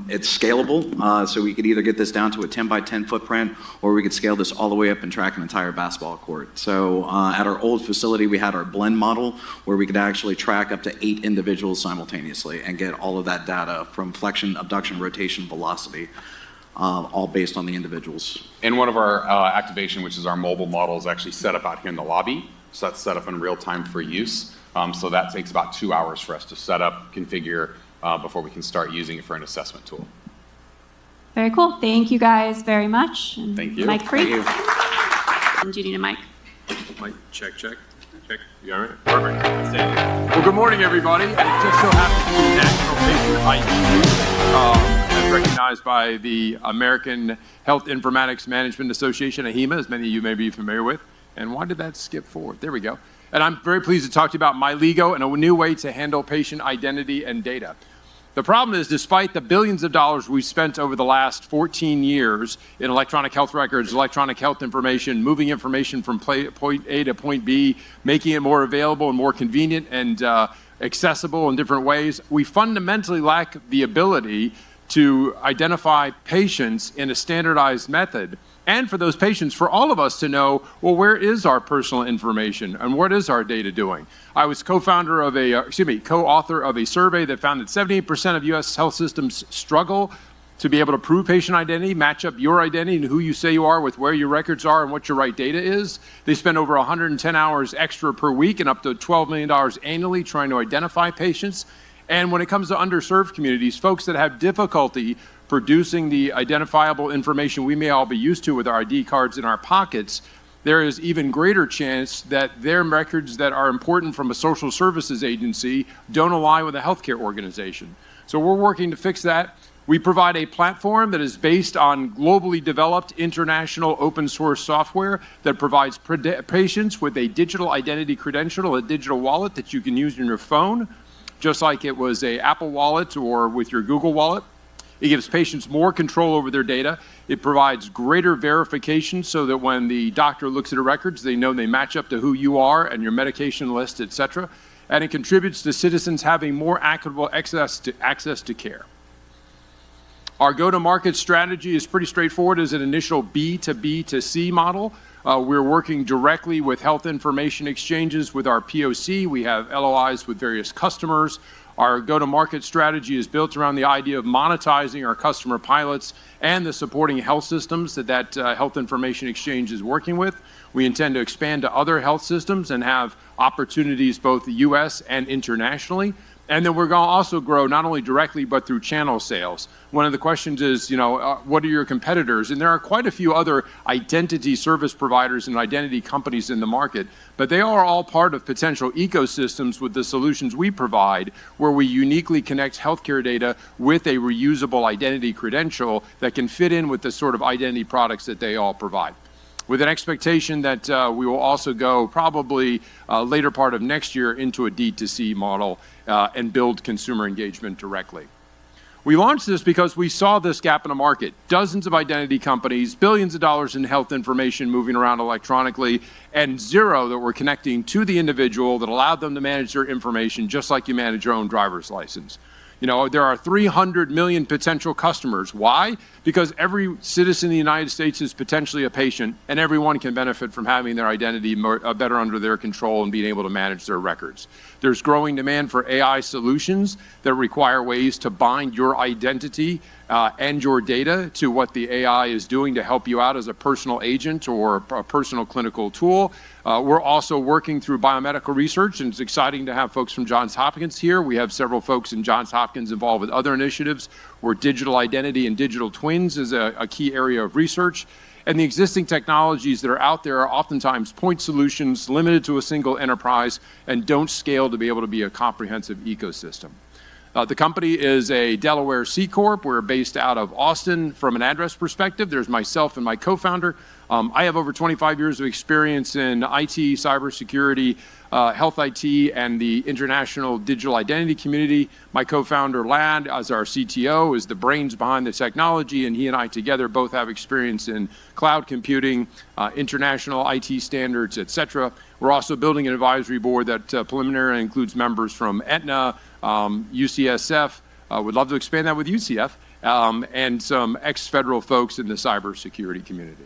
it's scalable. So we could either get this down to a 10 by 10 footprint, or we could scale this all the way up and track an entire basketball court. So at our old facility, we had our blend model where we could actually track up to 8 individuals simultaneously and get all of that data from flexion, abduction, rotation, velocity. All based on the individuals. And one of our activation, which is our mobile model, is actually set up out here in the lobby. So that's set up in real time for use. So that takes about 2 hours for us to set up, configure, before we can start using it for an assessment tool. Very cool. Thank you guys very much. And Thank you. Mic free. Thank you. Do you need a mic? Mic, check, check, check. You all right? Perfect. Well, good morning, everybody. It just so happens to be National Patient ID Week, as recognized by the American Health Informatics Management Association, AHIMA, as many of you may be familiar with. And why did that skip forward? There we go. And I'm very pleased to talk to you about MyLego and a new way to handle patient identity and data. The problem is, despite the billions of dollars we've spent over the last 14 years in electronic health records, electronic health information, moving information from point A to point B, making it more available and more convenient and accessible in different ways, we fundamentally lack the ability to identify patients in a standardized method. And for those patients, for all of us to know, well, where is our personal information and what is our data doing? I was co-author of a survey that found that 78% of U.S. health systems struggle to be able to prove patient identity, match up your identity and who you say you are with where your records are and what your right data is. They spend over 110 hours extra per week and up to $12 million annually trying to identify patients. And when it comes to underserved communities, folks that have difficulty producing the identifiable information we may all be used to with our ID cards in our pockets, there is even greater chance that their records that are important from a social services agency don't align with a healthcare organization. So we're working to fix that. We provide a platform that is based on globally developed international open source software that provides patients with a digital identity credential, a digital wallet that you can use in your phone, just like it was an Apple Wallet or with your Google Wallet. It gives patients more control over their data. It provides greater verification so that when the doctor looks at the records, they know they match up to who you are and your medication list, et cetera. And it contributes to citizens having more equitable access to care. Our go-to-market strategy is pretty straightforward as an initial B to B to C model. We're working directly with health information exchanges with our POC. We have LOIs with various customers. Our go-to-market strategy is built around the idea of monetizing our customer pilots and the supporting health systems that health information exchange is working with. We intend to expand to other health systems and have opportunities both the U.S. and internationally. And then we're going to also grow not only directly, but through channel sales. One of the questions is, what are your competitors? And there are quite a few other identity service providers and identity companies in the market, but they are all part of potential ecosystems with the solutions we provide, where we uniquely connect healthcare data with a reusable identity credential that can fit in with the sort of identity products that they all provide, with an expectation that we will also go probably later part of next year into a D2C model and build consumer engagement directly. We launched this because we saw this gap in the market. Dozens of identity companies, billions of dollars in health information moving around electronically, and zero that were connecting to the individual that allowed them to manage their information just like you manage your own driver's license. There are 300 million potential customers. Why? Because every citizen in the United States is potentially a patient, and everyone can benefit from having their identity better under their control and being able to manage their records. There's growing demand for AI solutions that require ways to bind your identity and your data to what the AI is doing to help you out as a personal agent or a personal clinical tool. We're also working through biomedical research, and it's exciting to have folks from Johns Hopkins here. We have several folks in Johns Hopkins involved with other initiatives where digital identity and digital twins is a key area of research. And the existing technologies that are out there are oftentimes point solutions limited to a single enterprise and don't scale to be able to be a comprehensive ecosystem. The company is a Delaware C Corp. We're based out of Austin. From an address perspective, there's myself and my co-founder. I have over 25 years of experience in IT, cybersecurity, health IT, and the international digital identity community. My co-founder, Lad, as our CTO, is the brains behind the technology, and he and I together both have experience in cloud computing, international IT standards, et cetera. We're also building an advisory board that preliminarily includes members from Aetna, UCSF, would love to expand that with UCF, and some ex-federal folks in the cybersecurity community.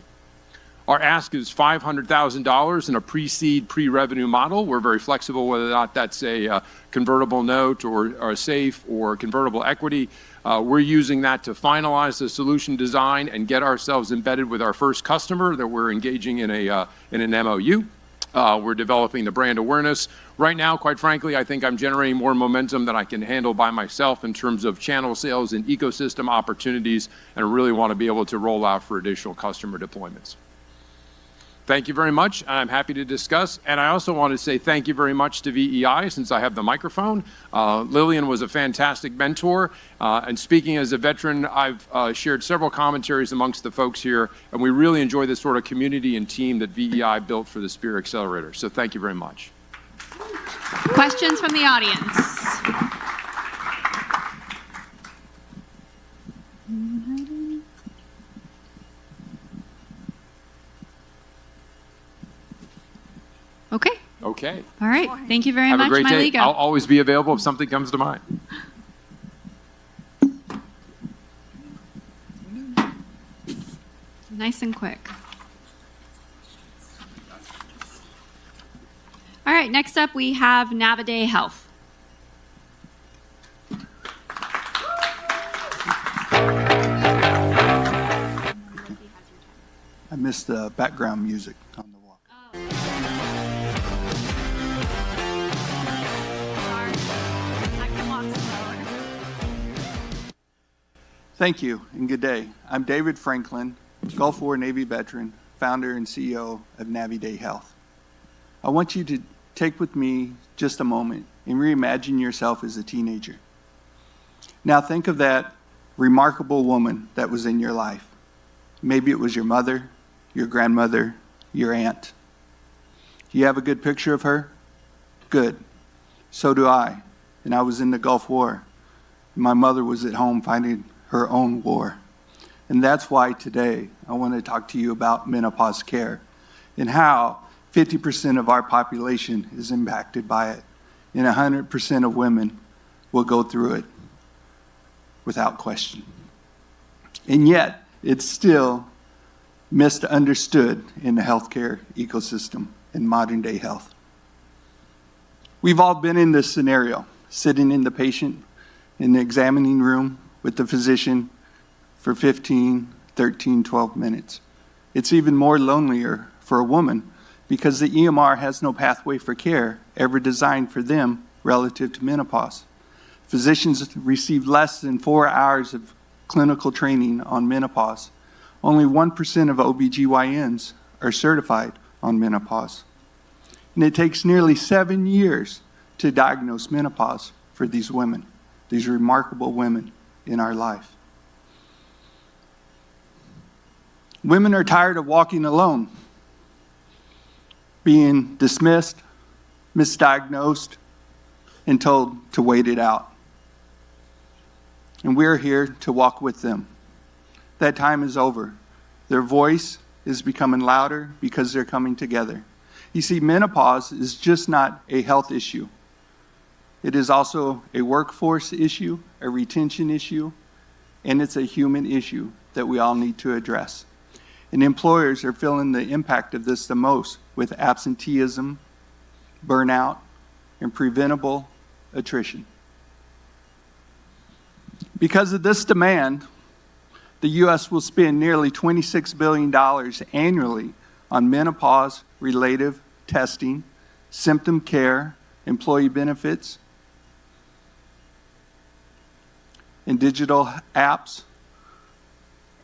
Our ask is $500,000 in a pre-seed, pre-revenue model. We're very flexible whether or not that's a convertible note or a SAFE or convertible equity. We're using that to finalize the solution design and get ourselves embedded with our first customer that we're engaging in an MOU. We're developing the brand awareness. Right now, quite frankly, I think I'm generating more momentum than I can handle by myself in terms of channel sales and ecosystem opportunities, and I really want to be able to roll out for additional customer deployments. Thank you very much. I'm happy to discuss. And I also want to say thank you very much to VEI since I have the microphone. Lillian was a fantastic mentor. And speaking as a veteran, I've shared several commentaries amongst the folks here. And we really enjoy this sort of community and team that VEI built for the Spear Accelerator. So thank you very much. Questions from the audience? Okay. Okay. All right. Thank you very Have much, a great day. Myliga. I'll always be available if something comes to mind. Nice and quick. All right. Next up, we have Naviday Health. I missed the background music on the walk. Thank you and good day. I'm David Franklin, Gulf War Navy veteran, founder and CEO of Naviday Health. I want you to take with me just a moment and reimagine yourself as a teenager. Now think of that remarkable woman that was in your life. Maybe it was your mother, your grandmother, your aunt. Do you have a good picture of her? Good. So do I. And I was in the Gulf War. My mother was at home fighting her own war. And that's why today I want to talk to you about menopause care and how 50% of our population is impacted by it. And 100% of women will go through it without question. And yet, it's still misunderstood in the healthcare ecosystem in modern day health. We've all been in this scenario, sitting in the patient in the examining room with the physician for 15, 13, 12 minutes. It's even more lonelier for a woman because the EMR has no pathway for care ever designed for them relative to menopause. Physicians receive less than 4 hours of clinical training on menopause. Only 1% of OBGYNs are certified on menopause. And it takes nearly 7 years to diagnose menopause for these women, these remarkable women in our life. Women are tired of walking alone, being dismissed, misdiagnosed, and told to wait it out. And we're here to walk with them. That time is over. Their voice is becoming louder because they're coming together. You see, menopause is just not a health issue. It is also a workforce issue, a retention issue, and it's a human issue that we all need to address. And employers are feeling the impact of this the most with absenteeism, burnout, and preventable attrition. Because of this demand, the U.S. will spend nearly $26 billion annually on menopause-related testing, symptom care, employee benefits, and digital apps.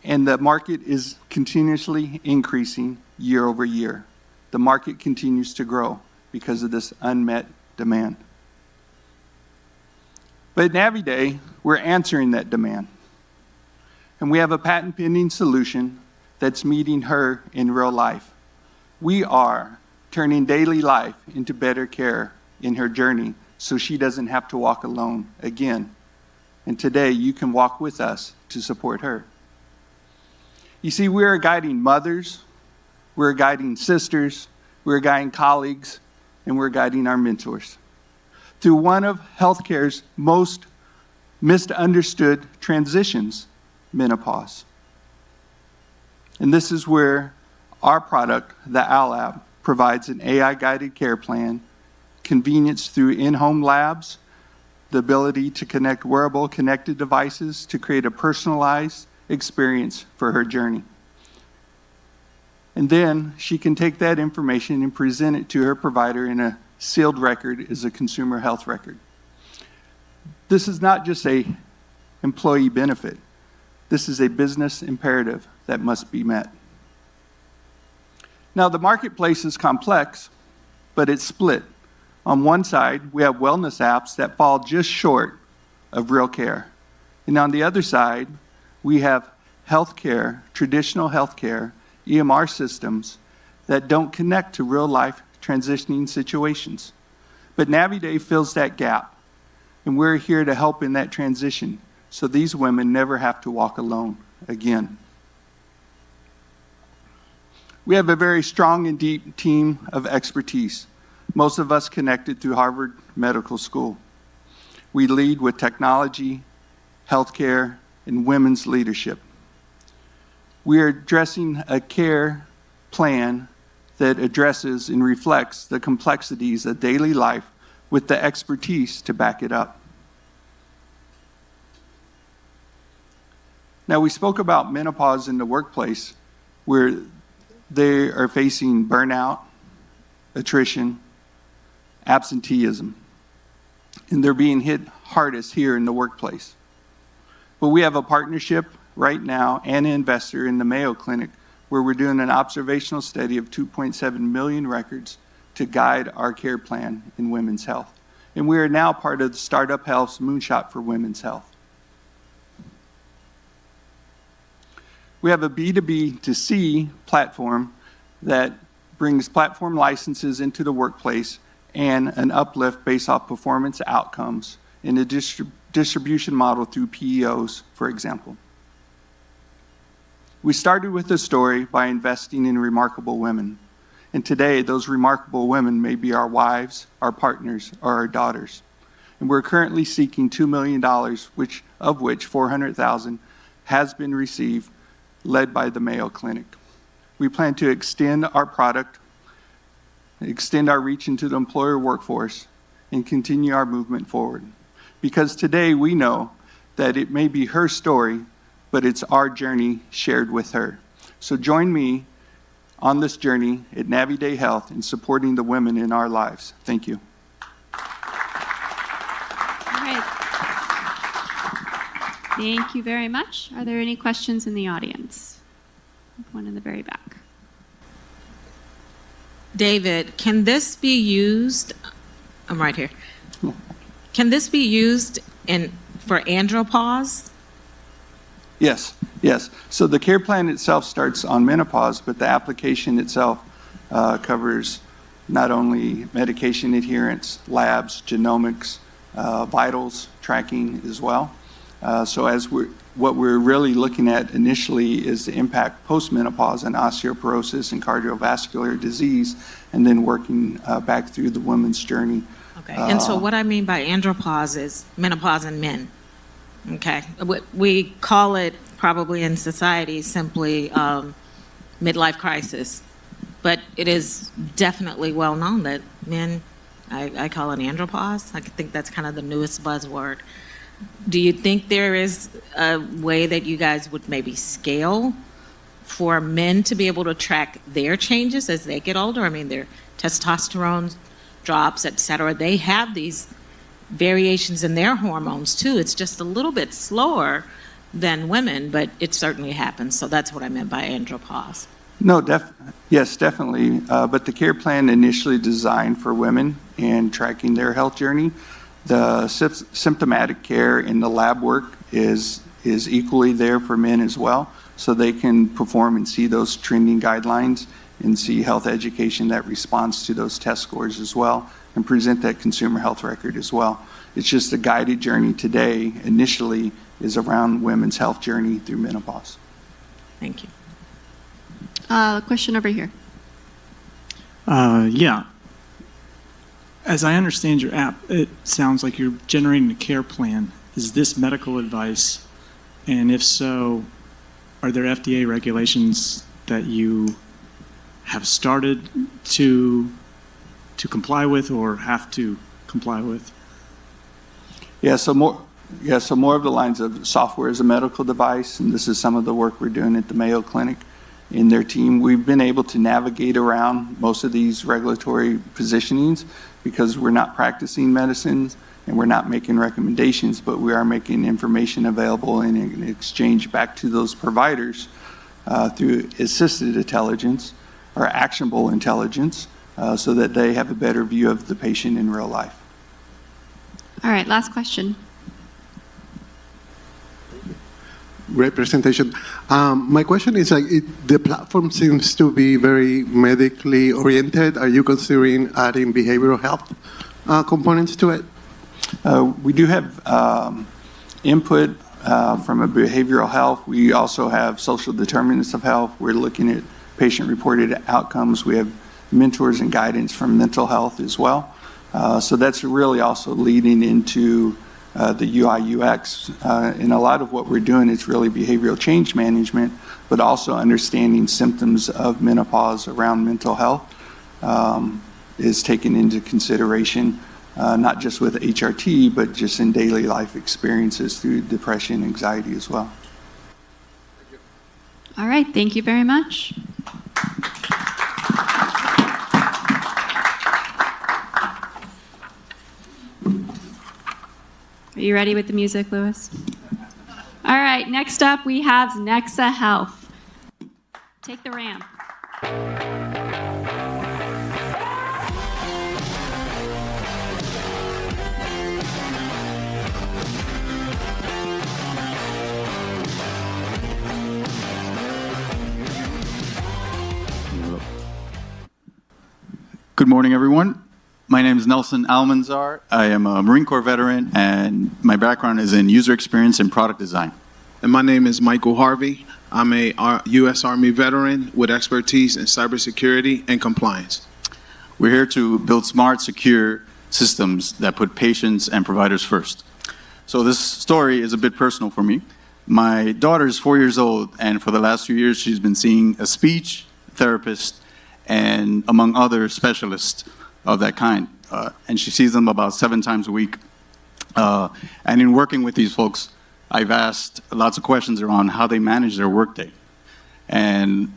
And the market is continuously increasing year over year. The market continues to grow because of this unmet demand. But at Naviday, we're answering that demand. And we have a patent pending solution that's meeting her in real life. We are turning daily life into better care in her journey so she doesn't have to walk alone again. And today you can walk with us to support her. You see, we are guiding mothers, we're guiding sisters, we're guiding colleagues, and we're guiding our mentors through one of healthcare's most misunderstood transitions, menopause. And this is where our product, the ALAB, provides an AI-guided care plan, convenience through in-home labs, the ability to connect wearable connected devices to create a personalized experience for her journey. And then she can take that information and present it to her provider in a sealed record as a consumer health record. This is not just a employee benefit. This is a business imperative that must be met. Now, the marketplace is complex, but it's split. On one side, we have wellness apps that fall just short of real care. And on the other side, we have healthcare, traditional healthcare, EMR systems that don't connect to real-life transitioning situations. But NaviDay fills that gap, and we're here to help in that transition so these women never have to walk alone again. We have a very strong and deep team of expertise, most of us connected through Harvard Medical School. We lead with technology, healthcare, and women's leadership. We are addressing a care plan that addresses and reflects the complexities of daily life with the expertise to back it up. Now, we spoke about menopause in the workplace, where they are facing burnout, attrition, absenteeism, and they're being hit hardest here in the workplace. But we have a partnership right now and an investor in the Mayo Clinic where we're doing an observational study of 2.7 million records to guide our care plan in women's health. And we are now part of the Startup Health's Moonshot for Women's Health. We have a B2B to C platform that brings platform licenses into the workplace and an uplift based off performance outcomes in a distribution model through PEOs, for example. We started with a story by investing in remarkable women. And today, those remarkable women may be our wives, our partners, or our daughters. And we're currently seeking $2 million, of which $400,000 has been received, led by the Mayo Clinic. We plan to extend our product, extend our reach into the employer workforce, and continue our movement forward. Because today we know that it may be her story, but it's our journey shared with her. So join me on this journey at NaviDay Health in supporting the women in our lives. Thank you. All right. Thank you very much. Are there any questions in the audience? One in the very back. David, can this be used? I'm right here. Can this be used for andropause? Yes, yes. So the care plan itself starts on menopause, but the application itself covers not only medication adherence, labs, genomics, vitals tracking as well. So what we're really looking at initially is the impact post-menopause and osteoporosis and cardiovascular disease, and then working back through the woman's journey. Okay, and so what I mean by andropause is menopause in men. Okay, we call it probably in society simply midlife crisis, but it is definitely well known that men, I call it andropause. I think that's kind of the newest buzzword. Do you think there is a way that you guys would maybe scale for men to be able to track their changes as they get older? I mean, their testosterone drops, et cetera. They have these variations in their hormones too. It's just a little bit slower than women, but it certainly happens. So that's what I meant by andropause. No, yes, definitely. But the care plan initially designed for women and tracking their health journey. The symptomatic care in the lab work is equally there for men as well, so they can perform and see those trending guidelines and see health education that responds to those test scores as well, and present that consumer health record as well. It's just the guided journey today initially is around women's health journey through menopause. Thank you. Question over here. Yeah. As I understand your app, it sounds like you're generating a care plan. Is this medical advice? And if so, are there FDA regulations that you have started to comply with or have to comply with? So more of the lines of software as a medical device, and this is some of the work we're doing at the Mayo Clinic. in their team. We've been able to navigate around most of these regulatory positionings because we're not practicing medicines and we're not making recommendations, but we are making information available in exchange back to those providers through assisted intelligence or actionable intelligence so that they have a better view of the patient in real life. All right, last question. Great presentation. My question is, the platform seems to be very medically oriented. Are you considering adding behavioral health components to it? We do have input from a behavioral health. We also have social determinants of health. We're looking at patient-reported outcomes. We have mentors and guidance from mental health as well. So that's really also leading into the UI UX. And a lot of what we're doing is really behavioral change management, but also understanding symptoms of menopause around mental health is taken into consideration, not just with HRT, but just in daily life experiences through depression, anxiety as well. All right, thank you very much. Are you ready with the music, Louis? All right, next up we have Nexa Health. Take the ramp. Good morning, everyone. My name is Nelson Almanzar. I am a Marine Corps veteran, and my background is in user experience and product design. And my name is Michael Harvey. I'm a U.S. Army veteran with expertise in cybersecurity and compliance. We're here to build smart, secure systems that put patients and providers first. So this story is a bit personal for me. My daughter is 4 years old, and for the last few years, she's been seeing a speech therapist and among other specialists of that kind. And she sees them about 7 times a week. And in working with these folks, I've asked lots of questions around how they manage their workday. And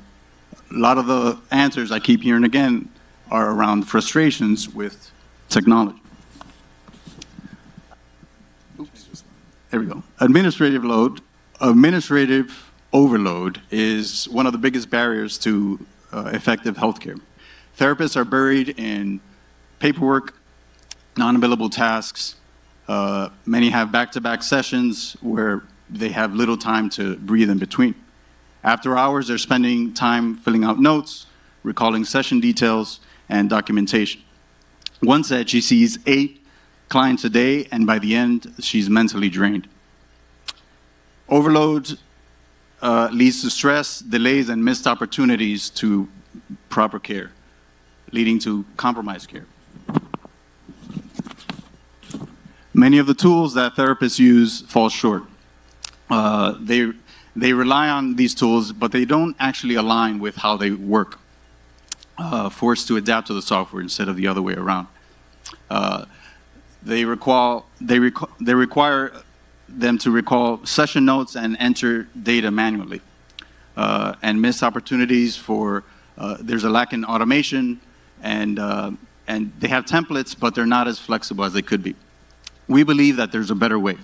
a lot of the answers I keep hearing again are around frustrations with technology. Oops. There we go. Administrative overload is one of the biggest barriers to effective healthcare. Therapists are buried in paperwork, non-billable tasks. Many have back-to-back sessions where they have little time to breathe in between. After hours, they're spending time filling out notes, recalling session details, and documentation. One said she sees 8 clients a day, and by the end, she's mentally drained. Overload leads to stress, delays, and missed opportunities to proper care, leading to compromised care. Many of the tools that therapists use fall short. They rely on these tools, but they don't actually align with how they work, forced to adapt to the software instead of the other way around. They require them to recall session notes and enter data manually, and miss opportunities for, there's a lack in automation, and they have templates, but they're not as flexible as they could be. We believe that there's a better way.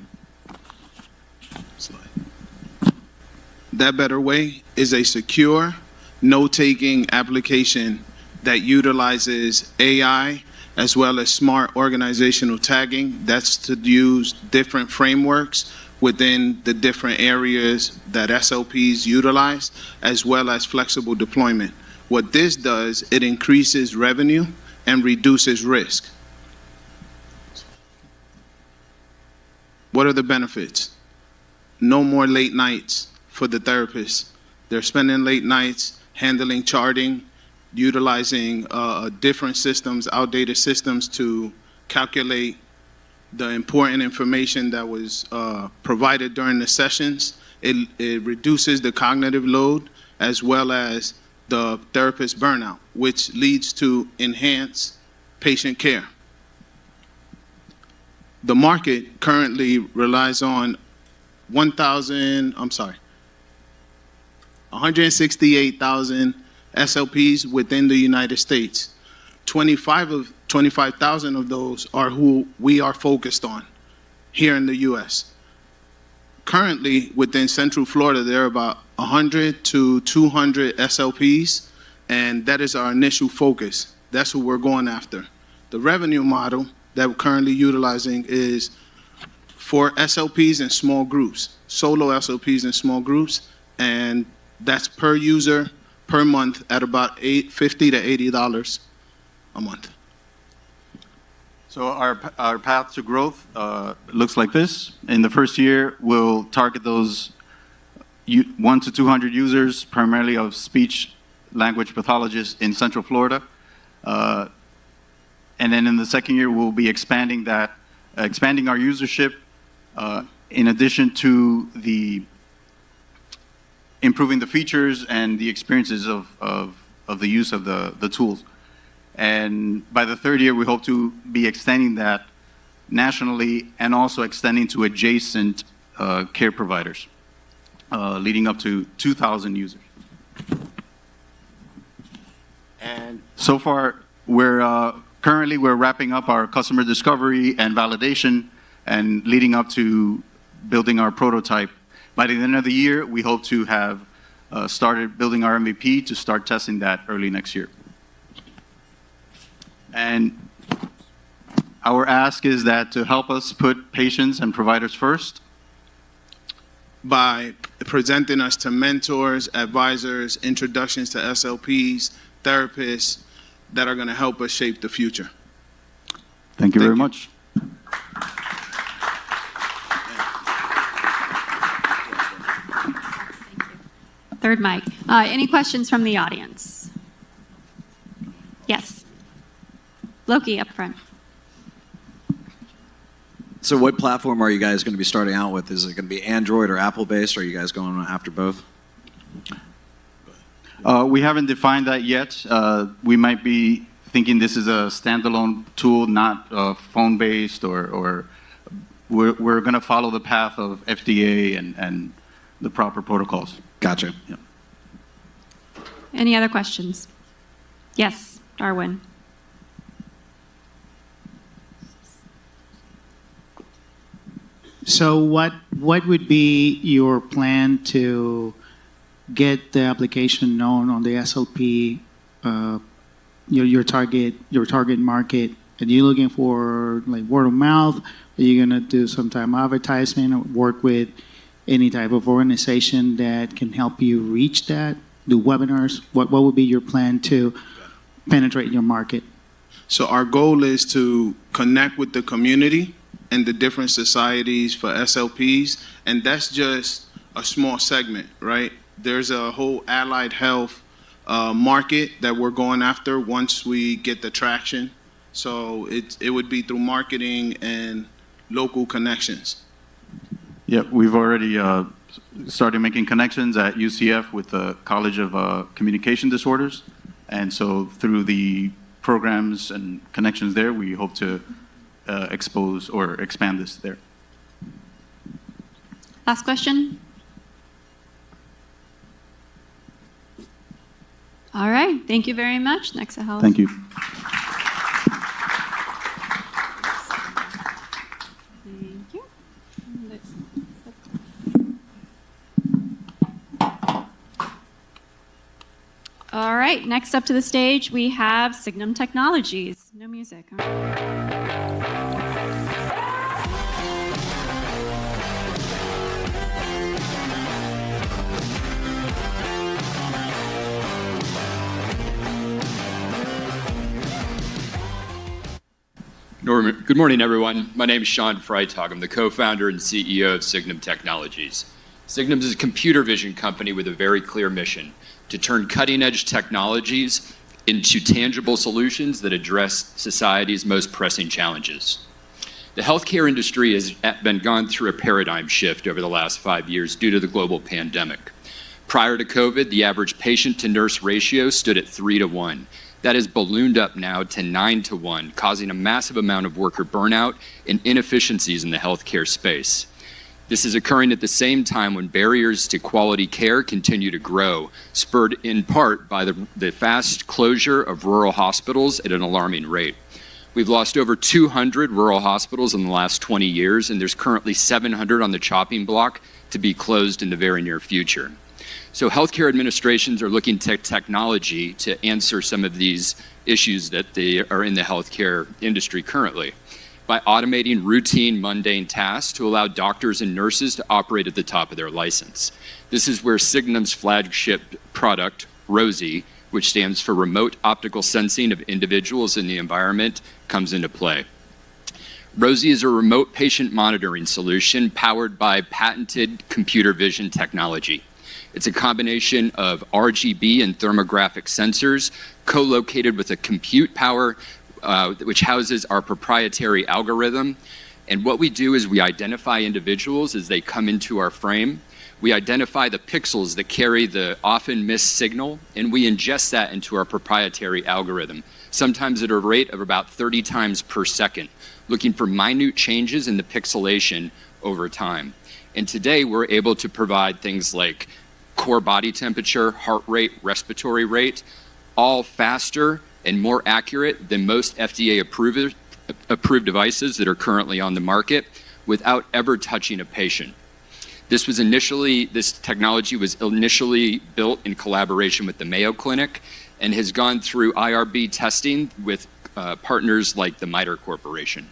That better way is a secure, note-taking application that utilizes AI as well as smart organizational tagging. That's to use different frameworks within the different areas that SLPs utilize, as well as flexible deployment. What this does, it increases revenue and reduces risk. What are the benefits? No more late nights for the therapists. They're spending late nights handling charting, utilizing different systems, outdated systems to calculate the important information that was provided during the sessions. It reduces the cognitive load as well as the therapist burnout, which leads to enhanced patient care. The market currently relies on 1,000 168,000 SLPs within the United States. 25,000 of those are who we are focused on here in the U.S. Currently, within Central Florida, there are about 100 to 200 SLPs, and that is our initial focus. That's who we're going after. The revenue model that we're currently utilizing is for SLPs in small groups, solo SLPs in small groups, and that's per user per month at about $50 to $80 a month. So our path to growth looks like this. In the first year, we'll target those 1 to 200 users, primarily of speech language pathologists in Central Florida. And then in the second year, we'll be expanding our usership in addition to improving the features and the experiences of the use of the tools. And by the third year, we hope to be extending that nationally and also extending to adjacent care providers, leading up to 2,000 users. And so far, currently we're wrapping up our customer discovery and validation and leading up to building our prototype. By the end of the year, we hope to have started building our MVP to start testing that early next year. And our ask is that to help us put patients and providers first, by presenting us to mentors, advisors, introductions to SLPs, therapists that are going to help us shape the future. Thank you very much. Third mic. Any questions from the audience? Yes. Loki up front. So what platform are you guys going to be starting out with? Is it going to be Android or Apple based? Or are you guys going after both? We haven't defined that yet. We might be thinking this is a standalone tool, not phone based, or we're going to follow the path of FDA and the proper protocols. Gotcha. Yeah. Any other questions? Yes, Darwin. So what would be your plan to get the application known on the SLP, your target market? Are you looking for like word of mouth? Are you gonna do some type of advertisement or work with any type of organization that can help you reach that? Do webinars? What would be your plan to penetrate your market? So our goal is to connect with the community and the different societies for SLPs, and that's just a small segment, right? There's a whole allied health market that we're going after once we get the traction. So it would be through marketing and local connections. Yeah, we've already started making connections at UCF with the College of Communication Disorders. And so through the programs and connections there, we hope to expose or expand this there. Last question. All right. Thank you very much, Nexa Health. Thank you. Thank you. All right. Next up to the stage, we have Signum Technologies. No music. Huh? Good morning, everyone. My name is Sean Freitag. I'm the co-founder and CEO of Signum Technologies. Signum is a computer vision company with a very clear mission: to turn cutting-edge technologies into tangible solutions that address society's most pressing challenges. The healthcare industry has been gone through a paradigm shift over the last 5 years due to the global pandemic. Prior to COVID, the average patient-to-nurse ratio stood at 3-to-1. That has ballooned up now to 9-to-1, causing a massive amount of worker burnout and inefficiencies in the healthcare space. This is occurring at the same time when barriers to quality care continue to grow, spurred in part by the fast closure of rural hospitals at an alarming rate. We've lost over 200 rural hospitals in the last 20 years, and there's currently 700 on the chopping block to be closed in the very near future. So healthcare administrations are looking to technology to answer some of these issues that they are in the healthcare industry currently, by automating routine, mundane tasks to allow doctors and nurses to operate at the top of their license. This is where Signum's flagship product, ROSI, which stands for Remote Optical Sensing of Individuals in the Environment, comes into play. ROSI is a remote patient monitoring solution powered by patented computer vision technology. It's a combination of RGB and thermographic sensors co-located with a compute power which houses our proprietary algorithm. And what we do is we identify individuals as they come into our frame. We identify the pixels that carry the often missed signal, and we ingest that into our proprietary algorithm, sometimes at a rate of about 30 times per second, looking for minute changes in the pixelation over time. And today we're able to provide things like core body temperature, heart rate, respiratory rate, all faster and more accurate than most FDA approved devices that are currently on the market without ever touching a patient. This technology was initially built in collaboration with the Mayo Clinic and has gone through IRB testing with partners like the MITRE Corporation.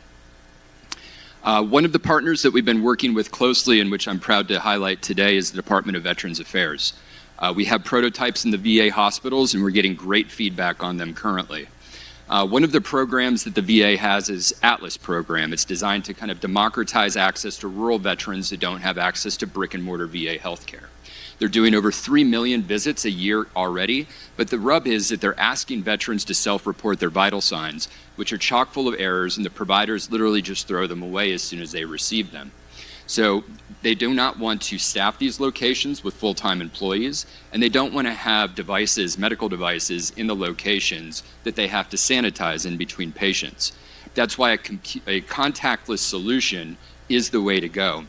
One of the partners that we've been working with closely and which I'm proud to highlight today is the Department of Veterans Affairs. We have prototypes in the VA hospitals and we're getting great feedback on them currently. One of the programs that the VA has is Atlas program. It's designed to kind of democratize access to rural veterans that don't have access to brick and mortar VA healthcare. They're doing over 3 million visits a year already, but the rub is that they're asking veterans to self-report their vital signs, which are chock full of errors, and the providers literally just throw them away as soon as they receive them. So they do not want to staff these locations with full-time employees, and they don't want to have devices, medical devices, in the locations that they have to sanitize in between patients. That's why a contactless solution is the way to go.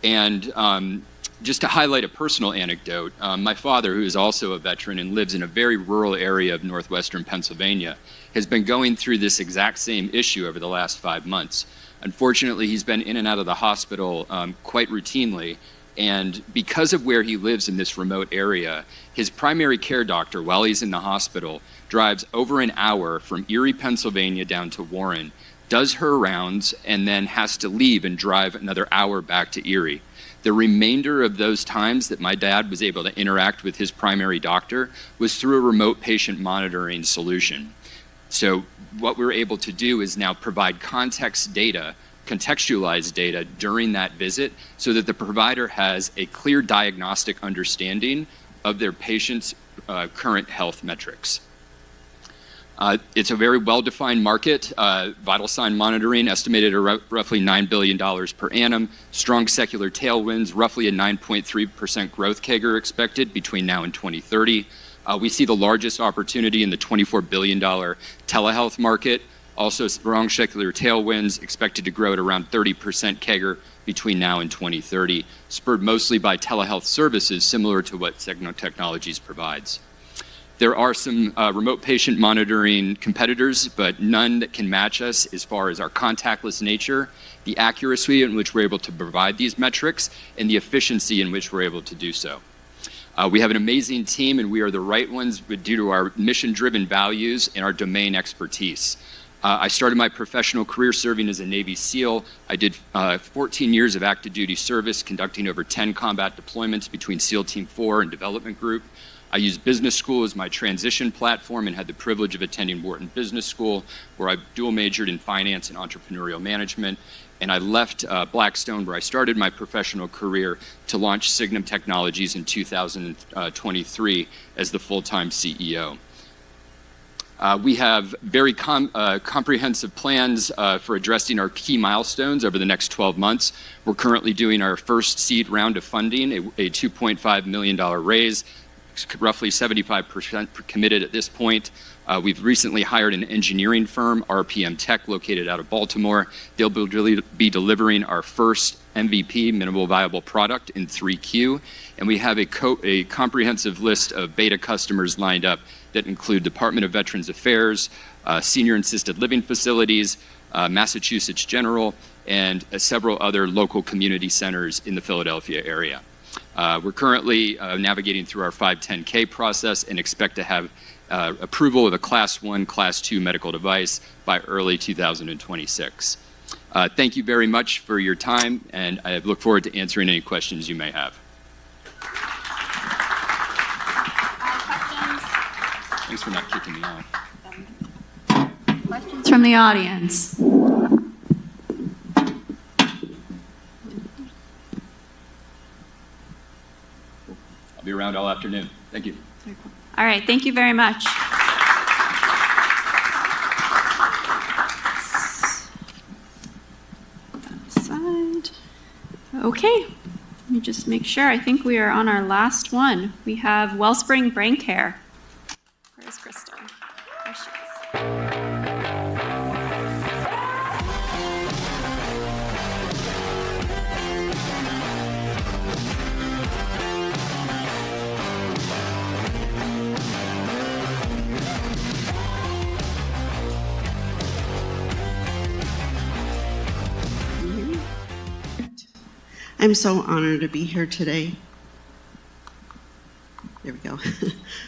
And just to highlight a personal anecdote, my father, who is also a veteran and lives in a very rural area of northwestern Pennsylvania, has been going through this exact same issue over the last 5 months. Unfortunately, he's been in and out of the hospital quite routinely, and because of where he lives in this remote area, his primary care doctor, while he's in the hospital, drives over an hour from Erie, Pennsylvania down to Warren, does her rounds, and then has to leave and drive another hour back to Erie. The remainder of those times that my dad was able to interact with his primary doctor was through a remote patient monitoring solution. So what we're able to do is now provide context data, contextualized data during that visit so that the provider has a clear diagnostic understanding of their patient's current health metrics. It's a very well-defined market. Vital sign monitoring estimated at roughly $9 billion per annum. Strong secular tailwinds, roughly a 9.3% growth CAGR expected between now and 2030. We see the largest opportunity in the $24 billion telehealth market. Also strong secular tailwinds expected to grow at around 30% CAGR between now and 2030, spurred mostly by telehealth services similar to what Signum Technologies provides. There are some remote patient monitoring competitors, but none that can match us as far as our contactless nature, the accuracy in which we're able to provide these metrics, and the efficiency in which we're able to do so. We have an amazing team, and we are the right ones due to our mission-driven values and our domain expertise. I started my professional career serving as a Navy SEAL. I did 14 years of active duty service, conducting over 10 combat deployments between SEAL Team 4 and Development Group. I used business school as my transition platform and had the privilege of attending Wharton Business School, where I dual majored in finance and entrepreneurial management. And I left Blackstone, where I started my professional career, to launch Signum Technologies in 2023 as the full-time CEO. We have very comprehensive plans for addressing our key milestones over the next 12 months. We're currently doing our first seed round of funding, a $2.5 million raise, roughly 75% committed at this point. We've recently hired an engineering firm, RPM Tech, located out of Baltimore. They'll be delivering our first MVP, minimal viable product, in 3Q. And we have a comprehensive list of beta customers lined up that include Department of Veterans Affairs, senior assisted living facilities, Massachusetts General, and several other local community centers in the Philadelphia area. We're currently navigating through our 510K process and expect to have approval of a Class 1, Class 2 medical device by early 2026. Thank you very much for your time, and I look forward to answering any questions you may have. Thanks for not kicking me off. Questions from the audience? I'll be around all afternoon. Thank you. All right, thank you very much. Side. Okay, let me just make sure. I think we are on our last one. We have Wellspring Brain Care. Where's Crystal? There she is. I'm so honored to be here today. There we go.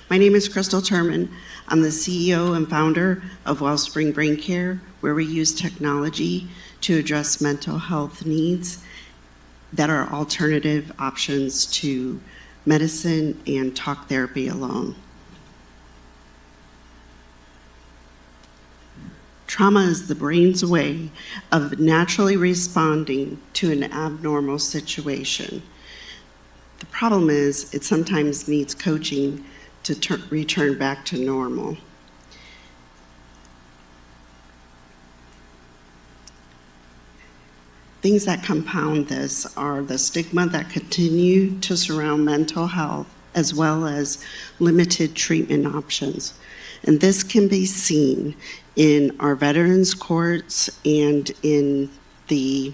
My name is Crystal Turman. I'm the CEO and founder of Wellspring Brain Care, where we use technology to address mental health needs that are alternative options to medicine and talk therapy alone. Trauma is the brain's way of naturally responding to an abnormal situation. The problem is it sometimes needs coaching to return back to normal. Things that compound this are the stigma that continue to surround mental health, as well as limited treatment options. And this can be seen in our veterans courts and in the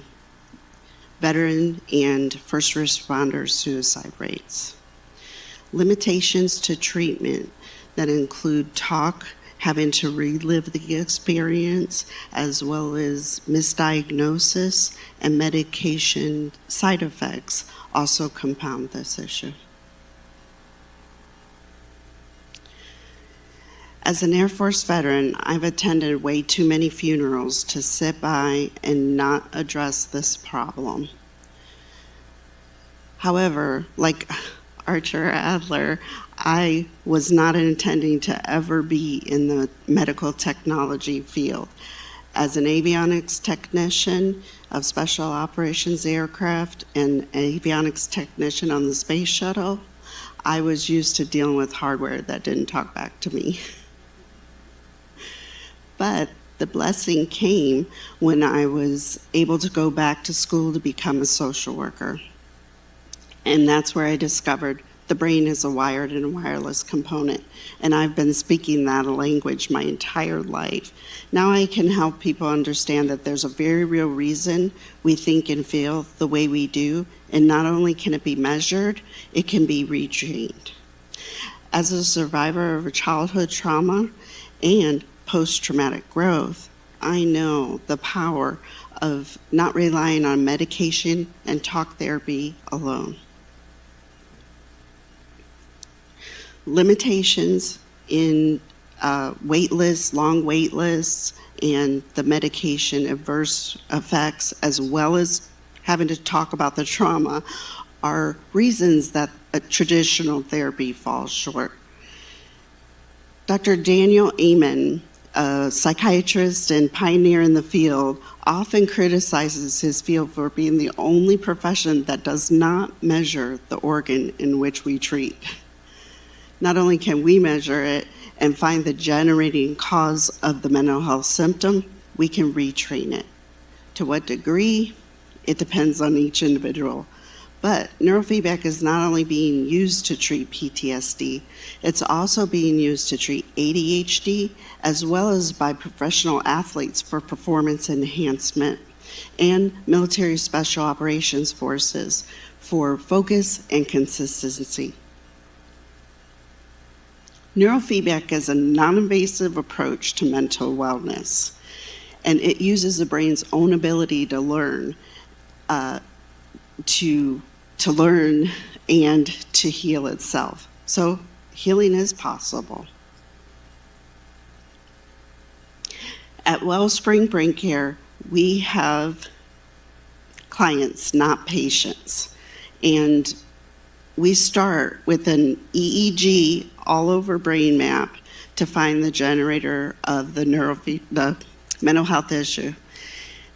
veteran and first responder suicide rates. Limitations to treatment that include having to relive the experience, as well as misdiagnosis and medication side effects also compound this issue. As an Air Force veteran, I've attended way too many funerals to sit by and not address this problem. However, like Archer Adler, I was not intending to ever be in the medical technology field. As an avionics technician of special operations aircraft and avionics technician on the space shuttle, I was used to dealing with hardware that didn't talk back to me. But the blessing came when I was able to go back to school to become a social worker. And that's where I discovered the brain is a wired and wireless component. And I've been speaking that language my entire life. Now I can help people understand that there's a very real reason we think and feel the way we do. And not only can it be measured, it can be retrained. As a survivor of a childhood trauma and post-traumatic growth, I know the power of not relying on medication and talk therapy alone. Limitations in wait lists, long wait lists, and the medication adverse effects, as well as having to talk about the trauma, are reasons that a traditional therapy falls short. Dr. Daniel Amen, a psychiatrist and pioneer in the field, often criticizes his field for being the only profession that does not measure the organ in which we treat. Not only can we measure it and find the generating cause of the mental health symptom, we can retrain it. To what degree? It depends on each individual. But neurofeedback is not only being used to treat PTSD, it's also being used to treat ADHD, as well as by professional athletes for performance enhancement. and military special operations forces for focus and consistency. Neurofeedback is a non-invasive approach to mental wellness, and it uses the brain's own ability to learn, to learn and to heal itself. So healing is possible. At Wellspring Brain Care, we have clients, not patients. And we start with an EEG all over brain map to find the generator of the mental health issue.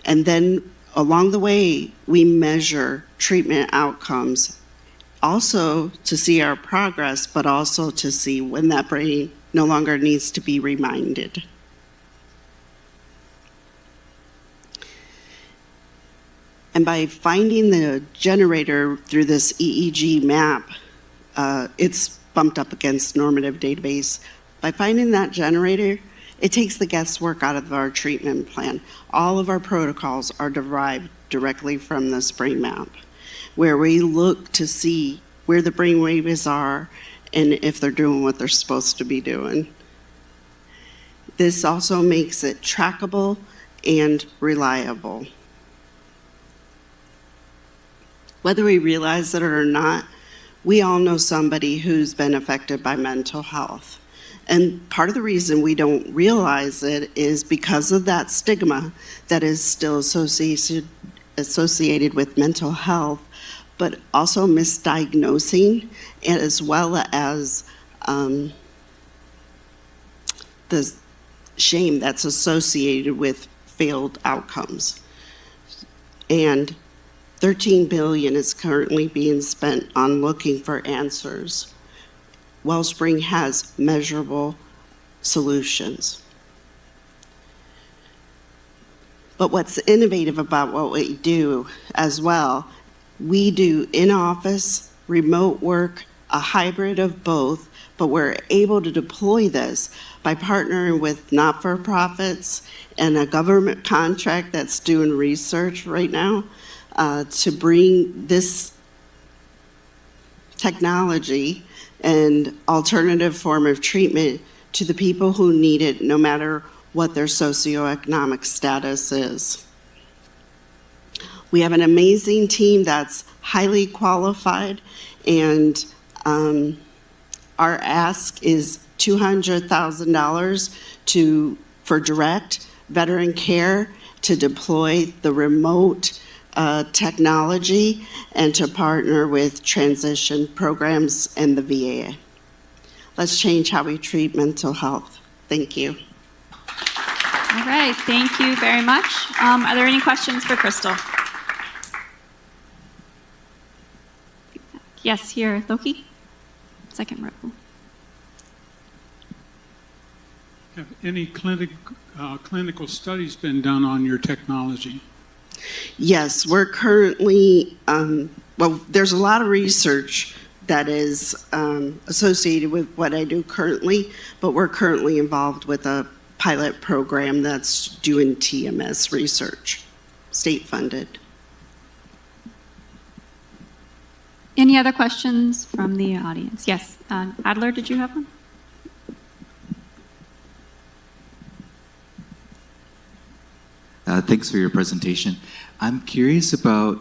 And then along the way, we measure treatment outcomes, also to see our progress, but also to see when that brain no longer needs to be reminded. And by finding the generator through this EEG map, it's bumped up against normative database. By finding that generator, it takes the guesswork out of our treatment plan. All of our protocols are derived directly from this brain map, where we look to see where the brain waves are and if they're doing what they're supposed to be doing. This also makes it trackable and reliable. Whether we realize it or not, we all know somebody who's been affected by mental health. And part of the reason we don't realize it is because of that stigma that is still associated with mental health, but also misdiagnosing, as well as the shame that's associated with failed outcomes. And $13 billion is currently being spent on looking for answers. Wellspring has measurable solutions. But what's innovative about what we do as well, we do in-office, remote work, a hybrid of both, but we're able to deploy this by partnering with not-for-profits and a government contract that's doing research right now to bring this technology and alternative form of treatment to the people who need it, no matter what their socioeconomic status is. We have an amazing team that's highly qualified, and our ask is $200,000 for direct veteran care to deploy the remote technology and to partner with transition programs and the VA. Let's change how we treat mental health. Thank you. All right, thank you very much. Are there any questions for Crystal? Yes, here, Loki. Second row. Have any clinical studies been done on your technology? Yes, we're currently, well, there's a lot of research that is associated with what I do currently, but we're currently involved with a pilot program that's doing TMS research, state funded. Any other questions from the audience? Yes, Adler, did you have one? Thanks for your presentation. I'm curious about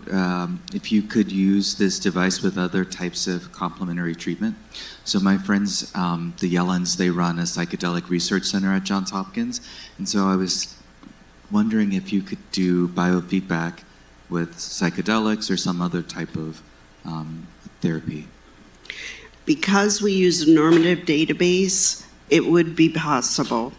if you could use this device with other types of complementary treatment. So my friends, the Yellens, they run a psychedelic research center at Johns Hopkins. And so I was wondering if you could do biofeedback with psychedelics or some other type of therapy. Because we use a normative database, it would be possible.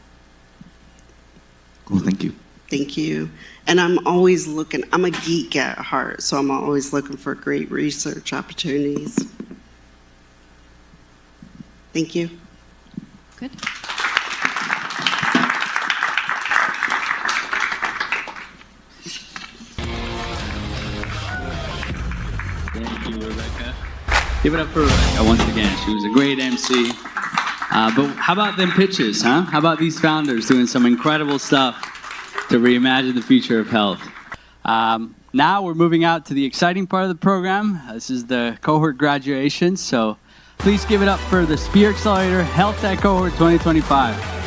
Cool, thank you. Thank you. And I'm always looking, I'm a geek at heart, so I'm always looking for great research opportunities. Thank you. Good. Thank you, Rebecca. Give it up for Rebecca once again. She was a great MC. But how about them pitches, huh? How about these founders doing some incredible stuff to reimagine the future of health? Now we're moving out to the exciting part of the program. This is the cohort graduation. So please give it up for the Spear Accelerator Health Tech Cohort 2025.